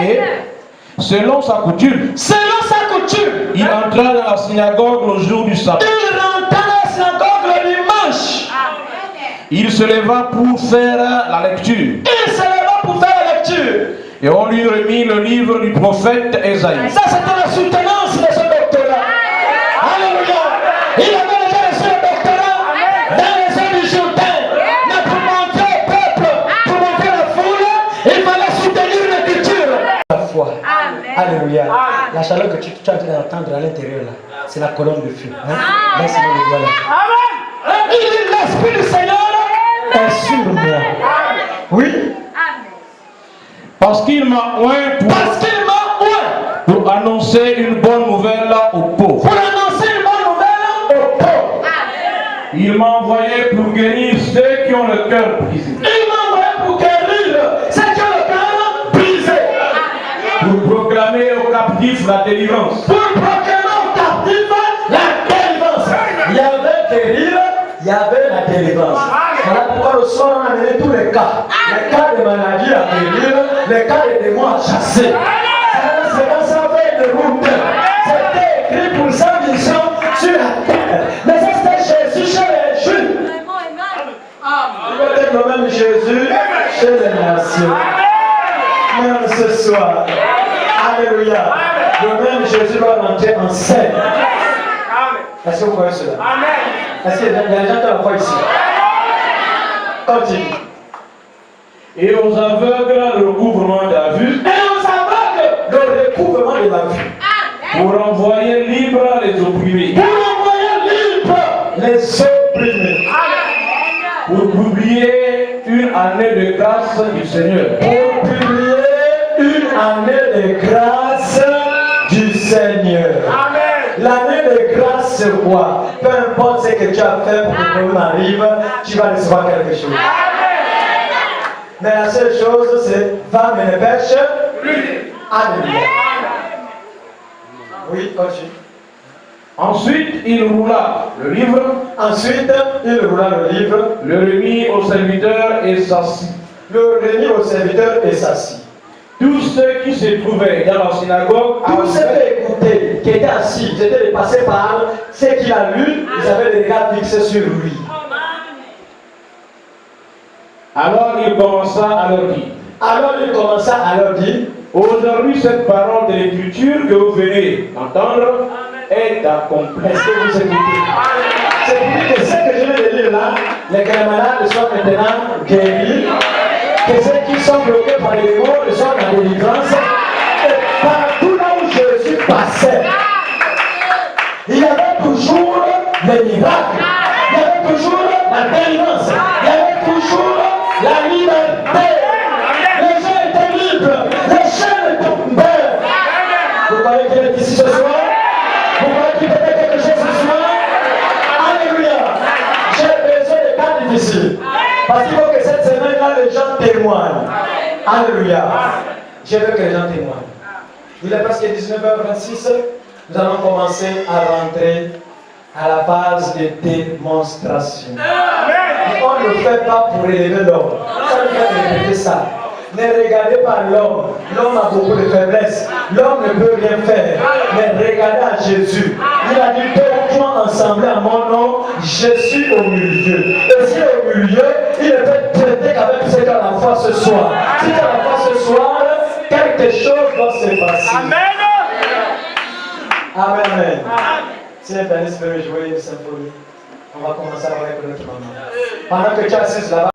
élevé. et, selon sa coutume, Selon sa coutume, il entra dans la synagogue le jour du sabbat. il rentra dans la synagogue le dimanche. Il se leva pour faire la lecture. Il se leva pour faire la lecture. Et on lui remit le livre du prophète Ésaïe. Ça, c'était la soutenance de ce doctorat. Alléluia. Il avait déjà reçu le doctorat dans les eaux du Jourdain. Mais pour montrer au peuple, pour montrer la foule, il fallait soutenir l'écriture. La foi. Alléluia. La chaleur que tu es en train d'entendre à l'intérieur, là, c'est la colonne de feu. Hein? Laisse-moi le doigt là. Il dit, l'Esprit du Seigneur est sur moi. Oui. Parce qu'il m'a oint Parce qu'il m'a oint pour annoncer une bonne nouvelle aux pauvres. pour annoncer une bonne nouvelle aux pauvres. Il m'a envoyé pour guérir ceux qui ont le cœur brisé. Il m'a envoyé pour guérir ceux qui ont le cœur brisé. Pour proclamer aux captifs la délivrance. Pour proclamer aux captifs la délivrance. Il y avait guérir, il y avait la délivrance. Voilà pourquoi le soir on a amené tous les cas. Les cas de maladie à guérir, les cas de démons à chasser. C'est dans sa veille de route. C'était écrit pour sa mission sur la terre. Mais ça c'était Jésus chez les Juifs. Il va être le même Jésus chez les nations. Même ce soir. Alléluia. Le même Jésus va rentrer en scène. Est-ce que vous voyez cela? Est-ce qu'il y a des gens qui le voient ici? Continue. Et aux aveugles, le recouvrement de la vue. Et aux aveugles, le recouvrement de la vue. Pour envoyer libres les opprimés. Pour envoyer libre les opprimés. Pour publier une année de grâce du Seigneur. Pour publier une année de grâce du Seigneur. L'année de grâce, c'est quoi? Peu importe ce que tu as fait pour que le problème arrive, tu vas recevoir quelque chose. Mais la seule chose, c'est va mais ne pêche plus. Alléluia. Oui, continue. Ensuite, il roula le livre, Ensuite, il roula le livre, le remit au serviteur et s'assit. le remit au serviteur et s'assit. Tous ceux qui se trouvaient dans la synagogue Tous ceux qui écoutaient, qui étaient assis, ils étaient dépassés par ce qu'il a lu, ils avaient les regards fixés sur lui. Alors il commença à leur dire. Alors il commença à leur dire, Aujourd'hui, cette parole de l'écriture que vous venez d'entendre est accomplie. est-ce que vous écoutez? C'est pour dire que ce que je viens de lire là, les malades sont maintenant guéris, que ceux qui sont bloqués par les démons sont dans la délivrance. Et partout là où Jésus passait, il y avait toujours les miracles, il y avait toujours la délivrance, il y avait toujours la liberté. Les gens étaient libres, les chaînes tombaient. Vous croyez qu'il est ici ce soir? Vous croyez qu'il peut faire quelque chose ce soir? Alléluia. J'ai besoin de cas difficiles. Parce qu'il faut que cette semaine-là, les gens témoignent. Alléluia. Je veux que les gens témoignent. Il est presque 19h26. Nous allons commencer à rentrer à la phase de démonstration. On ne le fait pas pour élever l'homme. Ça ne fait répéter ça. Ne regardez pas l'homme. L'homme a beaucoup de faiblesses. L'homme ne peut rien faire. Mais regardez à Jésus. Il a dit, deux ou trois ensemble à mon nom, je suis au milieu. Et si au milieu, il ne peut traiter qu'avec ce qu'il a la foi ce soir. Si tu as la foi ce soir, quelque chose doit se passer. Amen. Amen. Amen. Si un pianiste peut me jouer une symphonie, on va commencer avec notre maman. Pendant que tu es assise là-bas.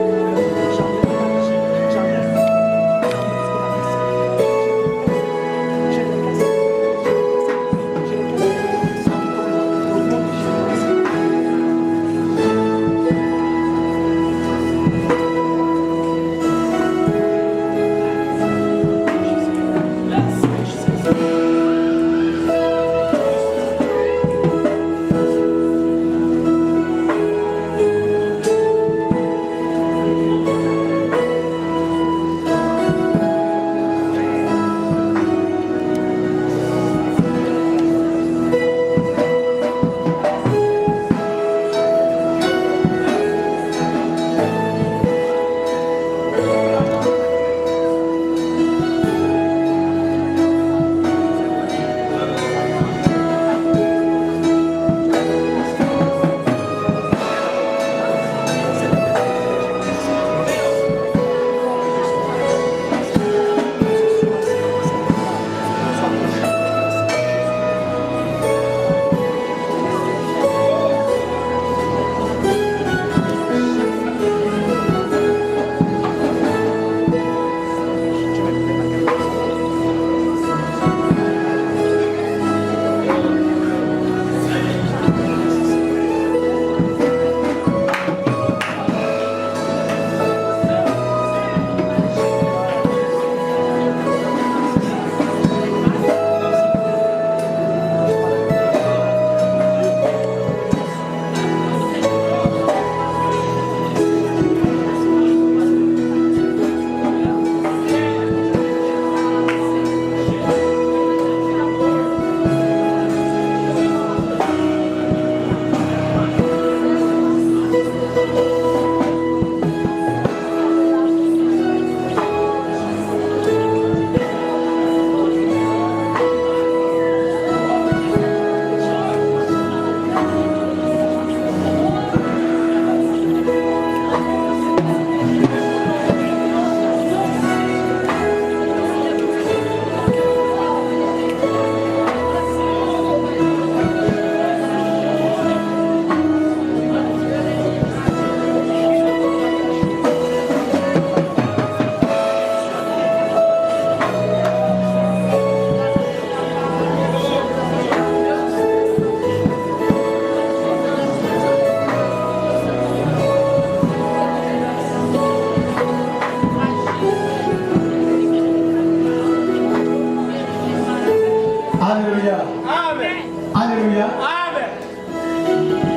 Alléluia. Amen. Alléluia. Amen.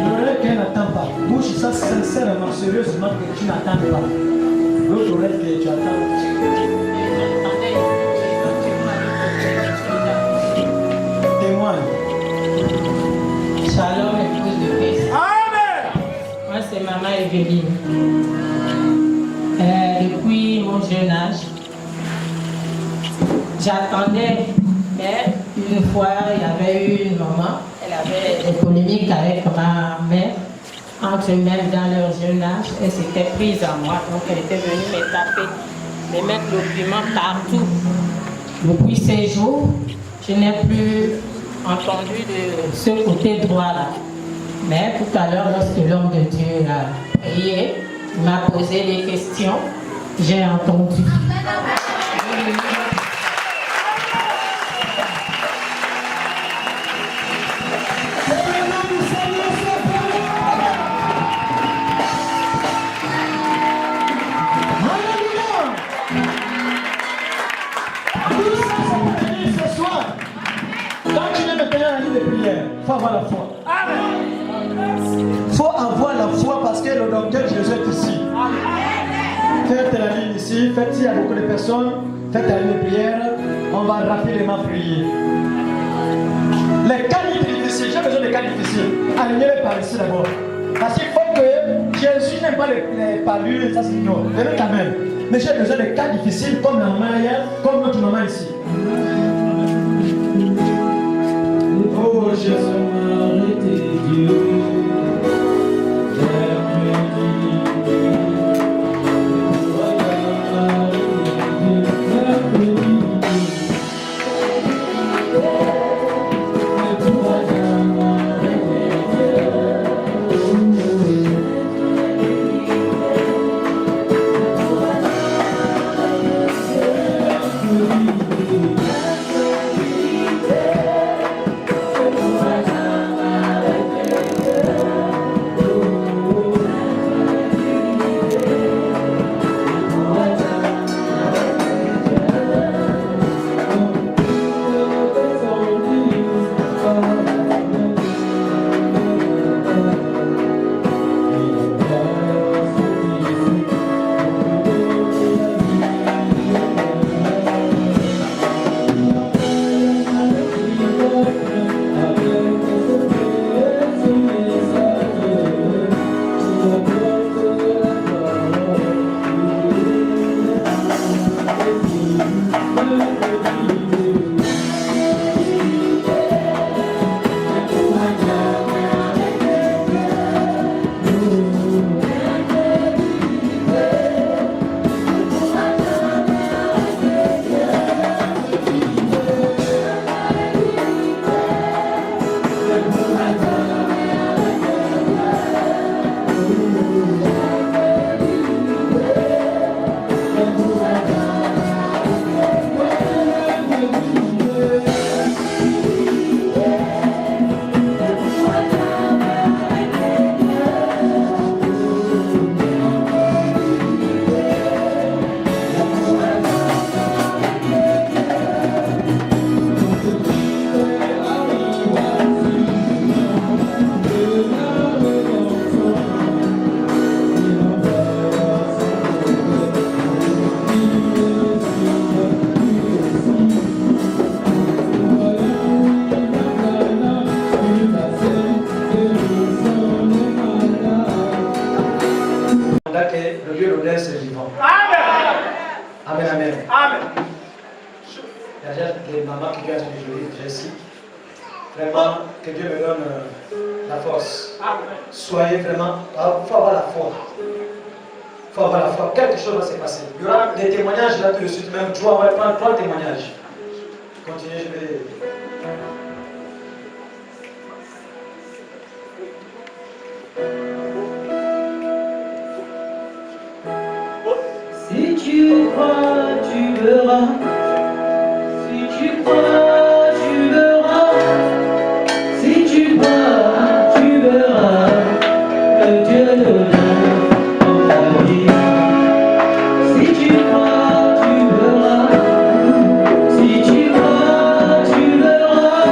L'oreille qu'elle n'attend pas. Bouge ça sincèrement, sérieusement que tu n'attends pas. L'autre oreille que tu attends. Témoigne. Shalom, épouse de Christ. Amen. Moi, c'est maman Evelyne. Depuis mon jeune âge, j'attendais, mais une fois, il y avait eu une maman, elle avait des polémiques avec ma mère, entre eux-mêmes dans leur jeune âge, elle s'était prise à moi, donc elle était venue me taper, me mettre l'opprimant partout. Depuis ces jours, je n'ai plus entendu de ce côté droit-là. Mais tout à l'heure, lorsque l'homme de Dieu a prié, il m'a posé des questions, j'ai entendu. Faut avoir la foi. Faut avoir la foi parce que le docteur Jésus est ici. Faites la ligne ici, faites s'il y a beaucoup de personnes, faites la ligne de prière, on va rapidement prier. Les cas difficiles, j'ai besoin de cas difficiles. Alignez-les par ici d'abord. Parce qu'il faut que Jésus n'aime pas les parures, ça c'est non. Venez quand même. Mais j'ai besoin de cas difficiles comme la maman hier, comme notre maman ici. Oh Jésus, arrêtez Dieu. Vraiment, que Dieu me donne la force. Soyez vraiment, il faut avoir la foi. Il faut avoir la foi. Quelque chose va se passer. Il y aura des témoignages là tout de suite, même toi, on va prendre 3 témoignages. Continuez, je vais. Si tu crois, tu verras. Si tu crois, tu verras. Si tu crois, tu verras. Le Dieu de l'homme dans ta vie. Si tu crois, tu verras. Si tu crois, tu verras.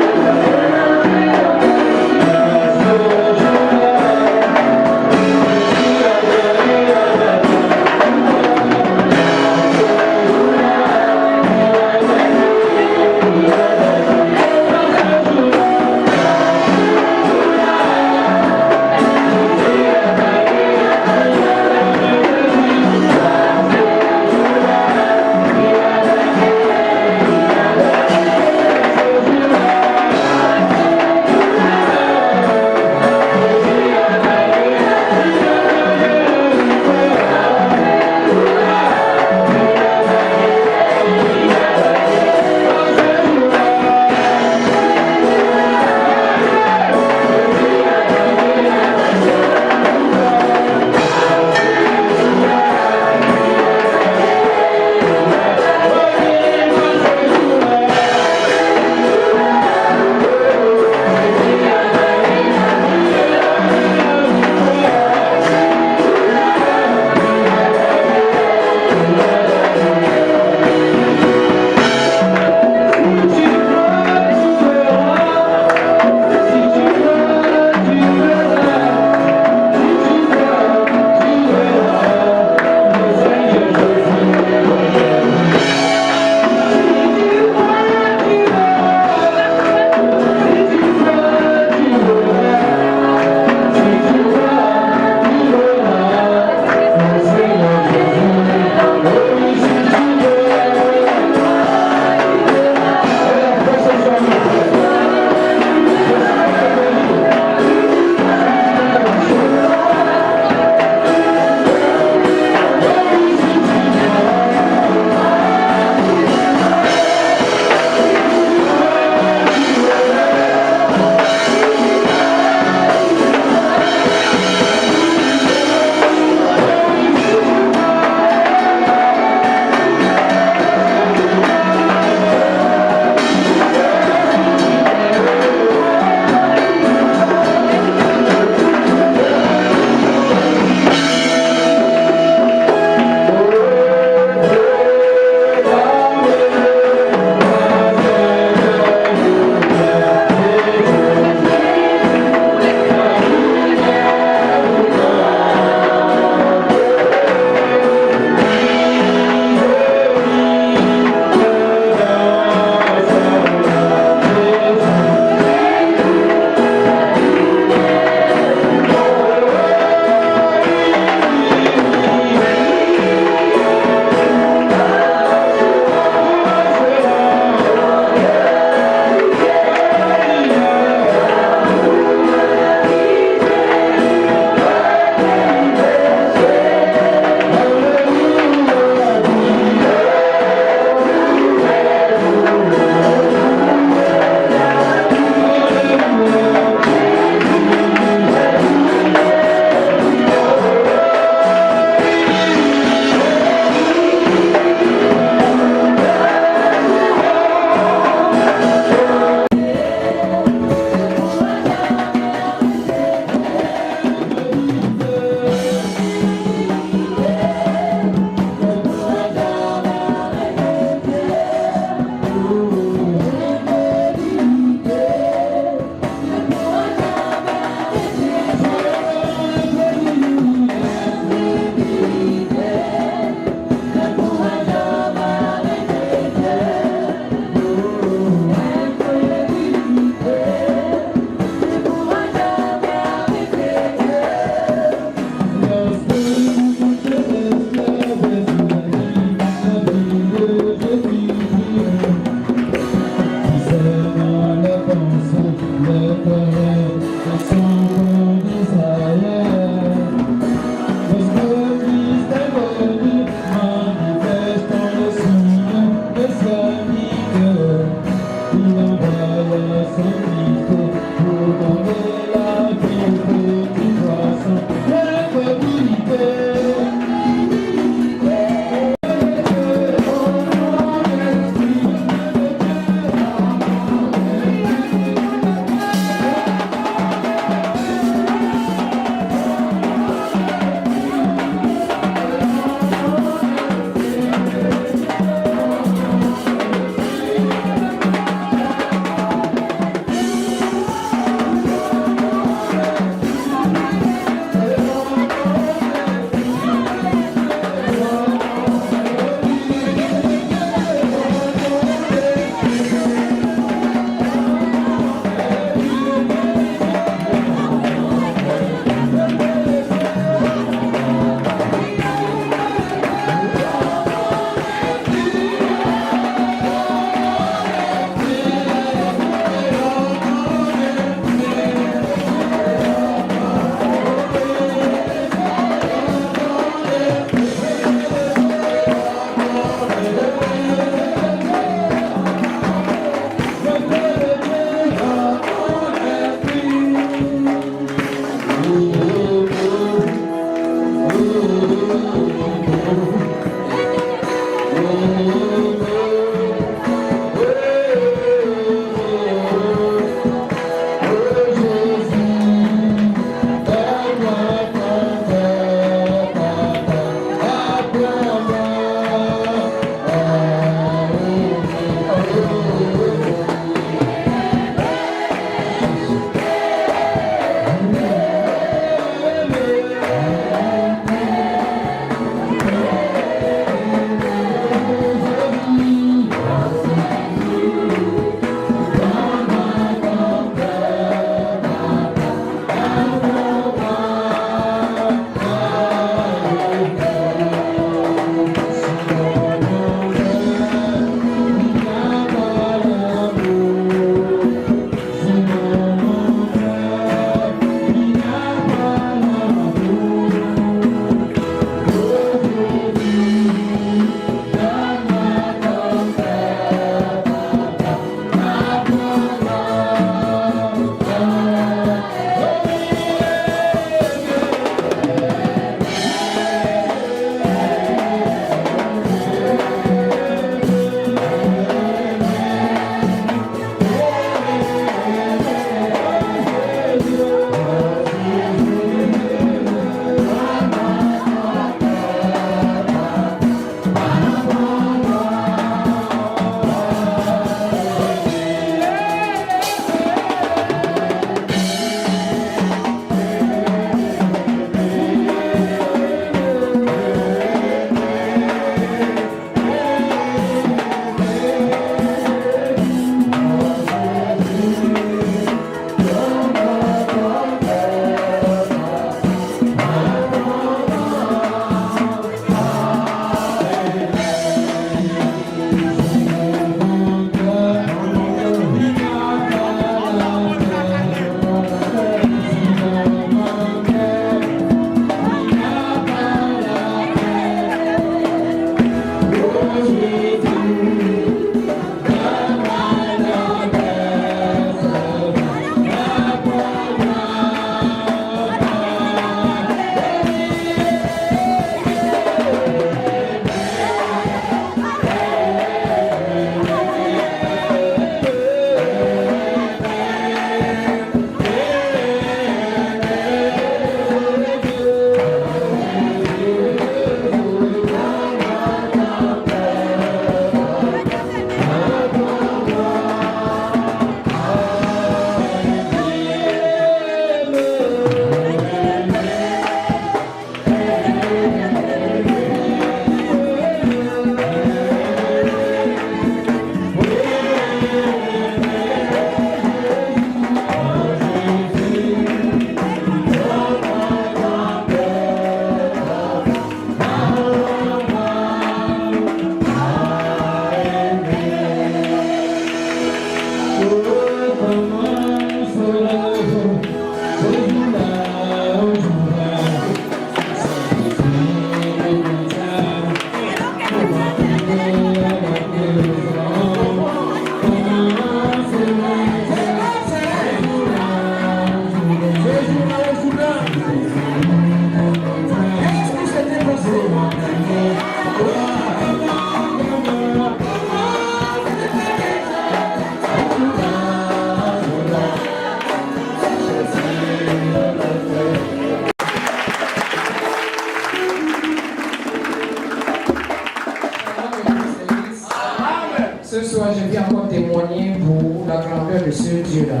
Ce soir, je viens encore témoigner pour la grandeur de ce Dieu-là.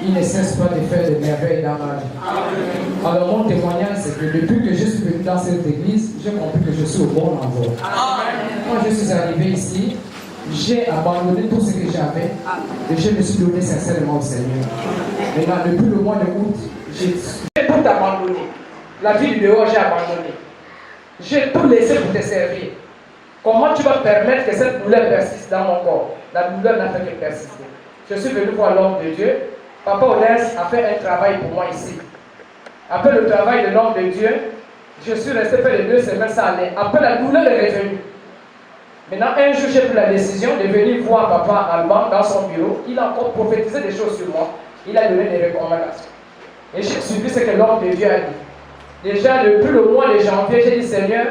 Il ne cesse pas de faire des merveilles dans ma vie. Alors mon témoignage, c'est que depuis que je suis venu dans cette église, j'ai compris que je suis au bon endroit. Quand je suis arrivé ici, j'ai abandonné tout ce que j'avais et je me suis donné sincèrement au Seigneur. Maintenant, depuis le mois de août, j'ai tout abandonné. La vie du dehors, j'ai abandonné. J'ai tout laissé pour te servir. Comment tu vas permettre que cette douleur persiste dans mon corps? La douleur n'a fait que persister. Je suis venu voir l'homme de Dieu. Papa Onès a fait un travail pour moi ici. Après le travail de l'homme de Dieu, je suis resté près de 2 semaines sans aller. Après, la douleur est revenue. Maintenant, un jour, j'ai pris la décision de venir voir papa Alban dans son bureau. Il a encore prophétisé des choses sur moi. Il a donné des recommandations. Et j'ai suivi ce que l'homme de Dieu a dit. Déjà, depuis le mois de janvier, j'ai dit, Seigneur,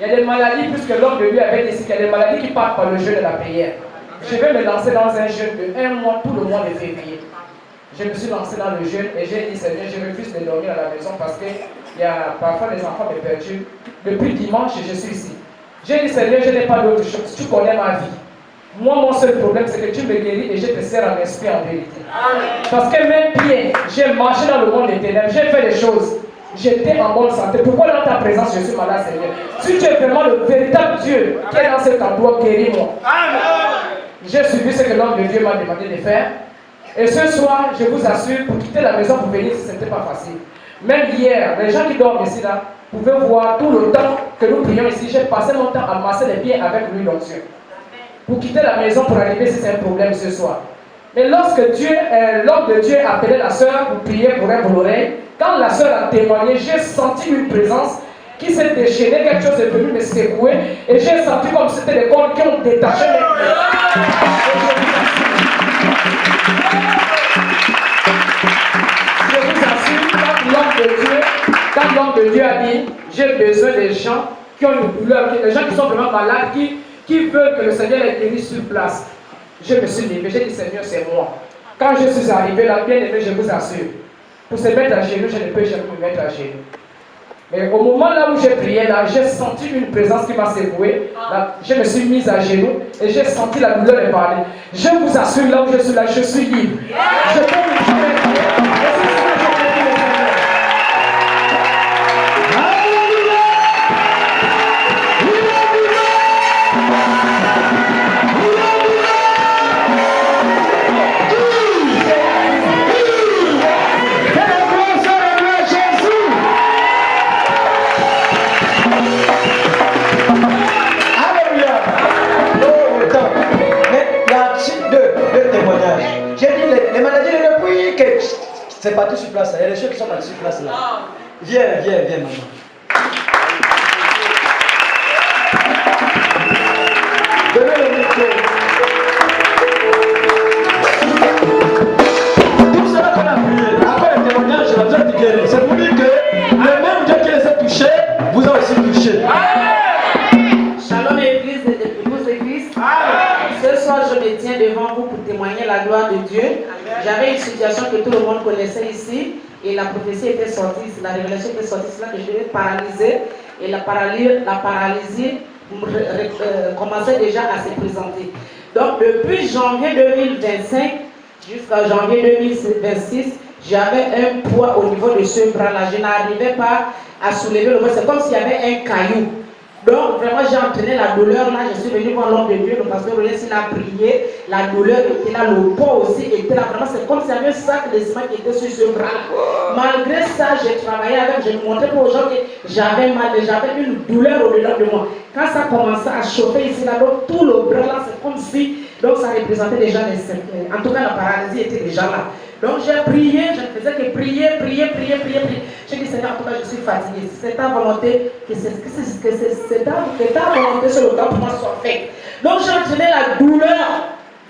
il y a des maladies, puisque l'homme de Dieu avait dit qu'il y a des maladies qui partent par le jeûne et la prière. Je vais me lancer dans un jeûne de 1 mois, tout le mois de février. Je me suis lancé dans le jeûne et j'ai dit, Seigneur, je refuse de dormir à la maison parce que parfois les enfants me perturbent. Depuis dimanche, je suis ici. J'ai dit, Seigneur, je n'ai pas d'autre chose. Tu connais ma vie. Moi, mon seul problème, c'est que tu me guéris et je te sers en esprit en vérité. Parce que même bien, j'ai marché dans le monde des ténèbres, j'ai fait des choses. J'étais en bonne santé. Pourquoi dans ta présence je suis malade, Seigneur? Si tu es vraiment le véritable Dieu qui est dans cet endroit, guéris-moi. J'ai suivi ce que l'homme de Dieu m'a demandé de faire. Et ce soir, je vous assure, pour quitter la maison pour venir, ce n'était pas facile. Même hier, les gens qui dorment ici, là, pouvaient voir tout le temps que nous prions ici. J'ai passé mon temps à masser les pieds avec l'huile d'onction. Pour quitter la maison, pour arriver, c'est un problème ce soir. Mais lorsque l'homme de Dieu appelait la sœur pour prier pour elle pour l'oreille, quand la sœur a témoigné, j'ai senti une présence qui s'est déchaînée, quelque chose est venu me secouer, et j'ai senti comme si c'était des cordes qui ont détaché mes pieds. Je vous assure, quand l'homme de Dieu a dit, j'ai besoin des gens qui ont une douleur, des gens qui sont vraiment malades, qui veulent que le Seigneur les guérisse sur place. Je me suis levé, j'ai dit, Seigneur, c'est moi. Quand je suis arrivé là, bien aimé, je vous assure, pour se mettre à genoux, je ne peux jamais me mettre à genoux. Mais au moment là où j'ai prié, là, j'ai senti une présence qui m'a secoué. Là, je me suis mise à genoux et j'ai senti la douleur et parler. Je vous assure, là où je suis là, je suis libre. Je peux me jamais prier. C'est parti sur place, il y a des choses qui sont partis sur place là. Viens, maman. devant vous pour témoigner la gloire de Dieu. J'avais une situation que tout le monde connaissait ici et la prophétie était sortie, la révélation était sortie, c'est là que je devais paralyser et la paralysie commençait déjà à se présenter. Donc depuis janvier 2025 jusqu'à janvier 2026, j'avais un poids au niveau de ce bras-là. Je n'arrivais pas à soulever le bras. C'est comme s'il y avait un caillou. Donc vraiment j'ai entraîné la douleur là. Je suis venu voir l'homme de Dieu, le pasteur Rolès, il a prié. La douleur était là, le poids aussi était là. Vraiment c'est comme s'il y avait un sac de ciment qui était sur ce bras-là. Malgré ça, j'ai travaillé avec, je ne montrais pas aux gens que j'avais mal, j'avais une douleur au-delà de moi. Quand ça commençait à chauffer ici là, donc tout le bras là, c'est comme si, donc ça représentait déjà les symptômes. En tout cas, la paralysie était déjà là. Donc j'ai prié, je ne faisais que prier. J'ai dit Seigneur, en tout cas je suis fatiguée. C'est ta volonté que ta volonté sur le temps pour moi soit faite. Donc j'ai entraîné la douleur.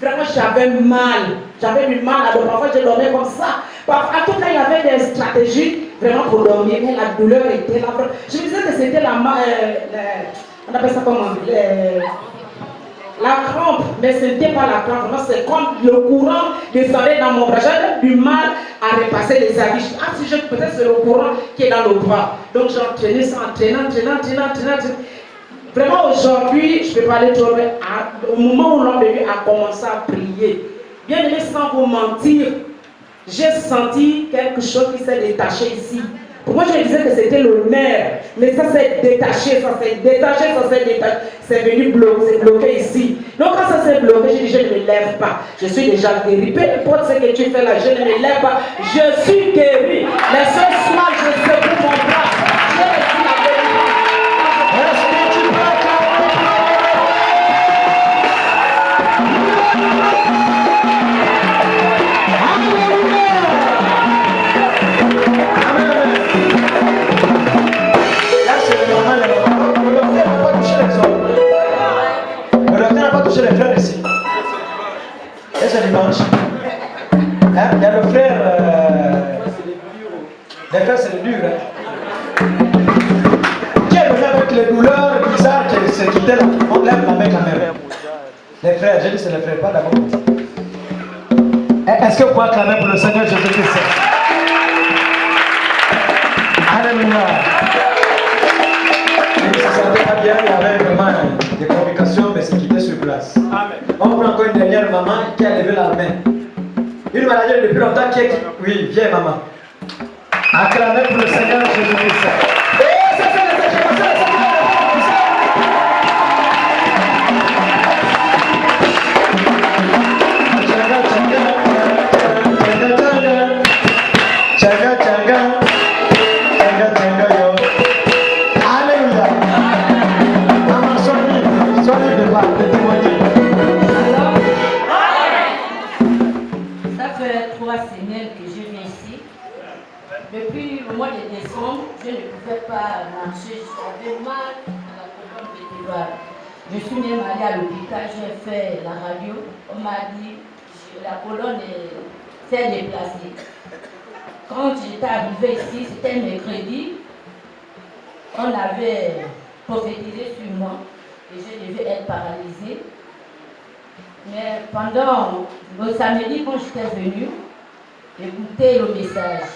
Vraiment j'avais mal. J'avais du mal à dormir. Parfois je dormais comme ça. En tout cas il y avait des stratégies vraiment pour dormir. Mais la douleur était là. Je me disais que c'était on appelle ça comment la crampe, mais ce n'était pas la crampe, c'est comme le courant descendait dans mon bras. J'avais du mal à repasser les habits. Ah, si peut-être c'est le courant qui est dans le bras. Donc j'ai entraîné ça, entraînant. Vraiment aujourd'hui, je ne peux pas aller trop loin. Au moment où l'homme de Dieu a commencé à prier, bien aimé, sans vous mentir, j'ai senti quelque chose qui s'est détaché ici. Pour moi, je me disais que c'était le nerf, mais ça s'est détaché, c'est venu bloquer ici. Donc quand ça s'est bloqué, j'ai dit, je ne me lève pas. Je suis déjà guéri. Peu importe ce que tu fais là, je ne me lève pas. Je suis guéri. Les seuls soins, je sais pour mon bras. Je suis la vérité. Est-ce que tu peux les frères ici. Et c'est dimanche. Il y a le frère. Les frères, c'est le dur. Qui est venu avec les douleurs bizarres qui se quittaient là? On lève la main quand même. Les frères, j'ai dit c'est les frères, pas d'abord. Est-ce que vous pouvez acclamer pour le Seigneur Jésus-Christ? Alléluia. Et si ça n'était pas bien, il y avait vraiment des complications, mais c'est quitté sur place. Amen. On prend encore une dernière maman qui a levé la main. Une maladie depuis longtemps qui est... Oui, viens maman. Acclamez pour le Seigneur Jésus-Christ. Depuis le mois de décembre, je ne pouvais pas marcher, j'avais mal à la colonne vertébrale. Je suis même allée à l'hôpital, j'ai fait la radio, on m'a dit que la colonne s'est déplacée. Quand j'étais arrivée ici, c'était mercredi, on avait prophétisé sur moi et je devais être paralysée. Mais pendant le samedi, quand j'étais venue, écouter le message,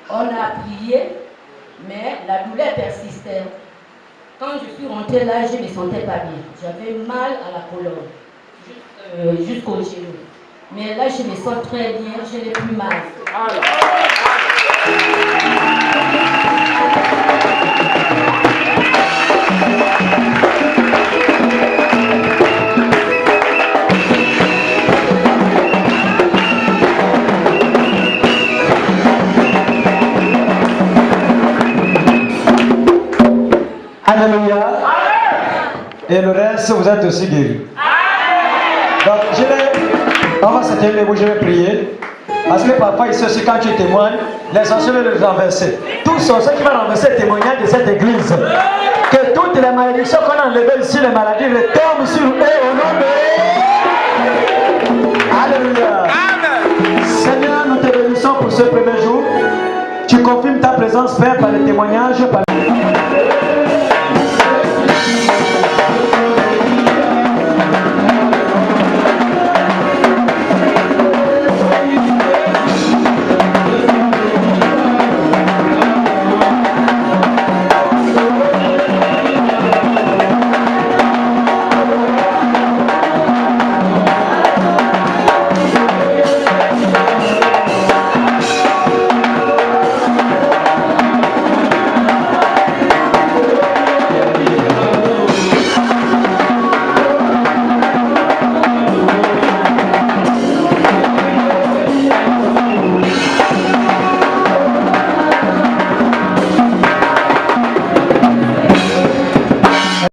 on a prié, mais la douleur persistait. Quand je suis rentrée là, je ne me sentais pas bien. J'avais mal à la colonne, jusqu'au genou. Mais là, je me sens très bien, je n'ai plus mal. Alléluia. Et le reste, vous êtes aussi guéris. Donc, on va se tenir, je vais prier. Parce que parfois, ici aussi, quand tu témoignes, les sorciers veulent les renverser. Tous ceux qui vont renverser le témoignage de cette église, que toutes les malédictions qu'on a enlevées ici, les maladies retombent sur eux au nom de... Alléluia. Seigneur, nous te bénissons pour ce premier jour. Tu confirmes ta présence, Père, par le témoignage, par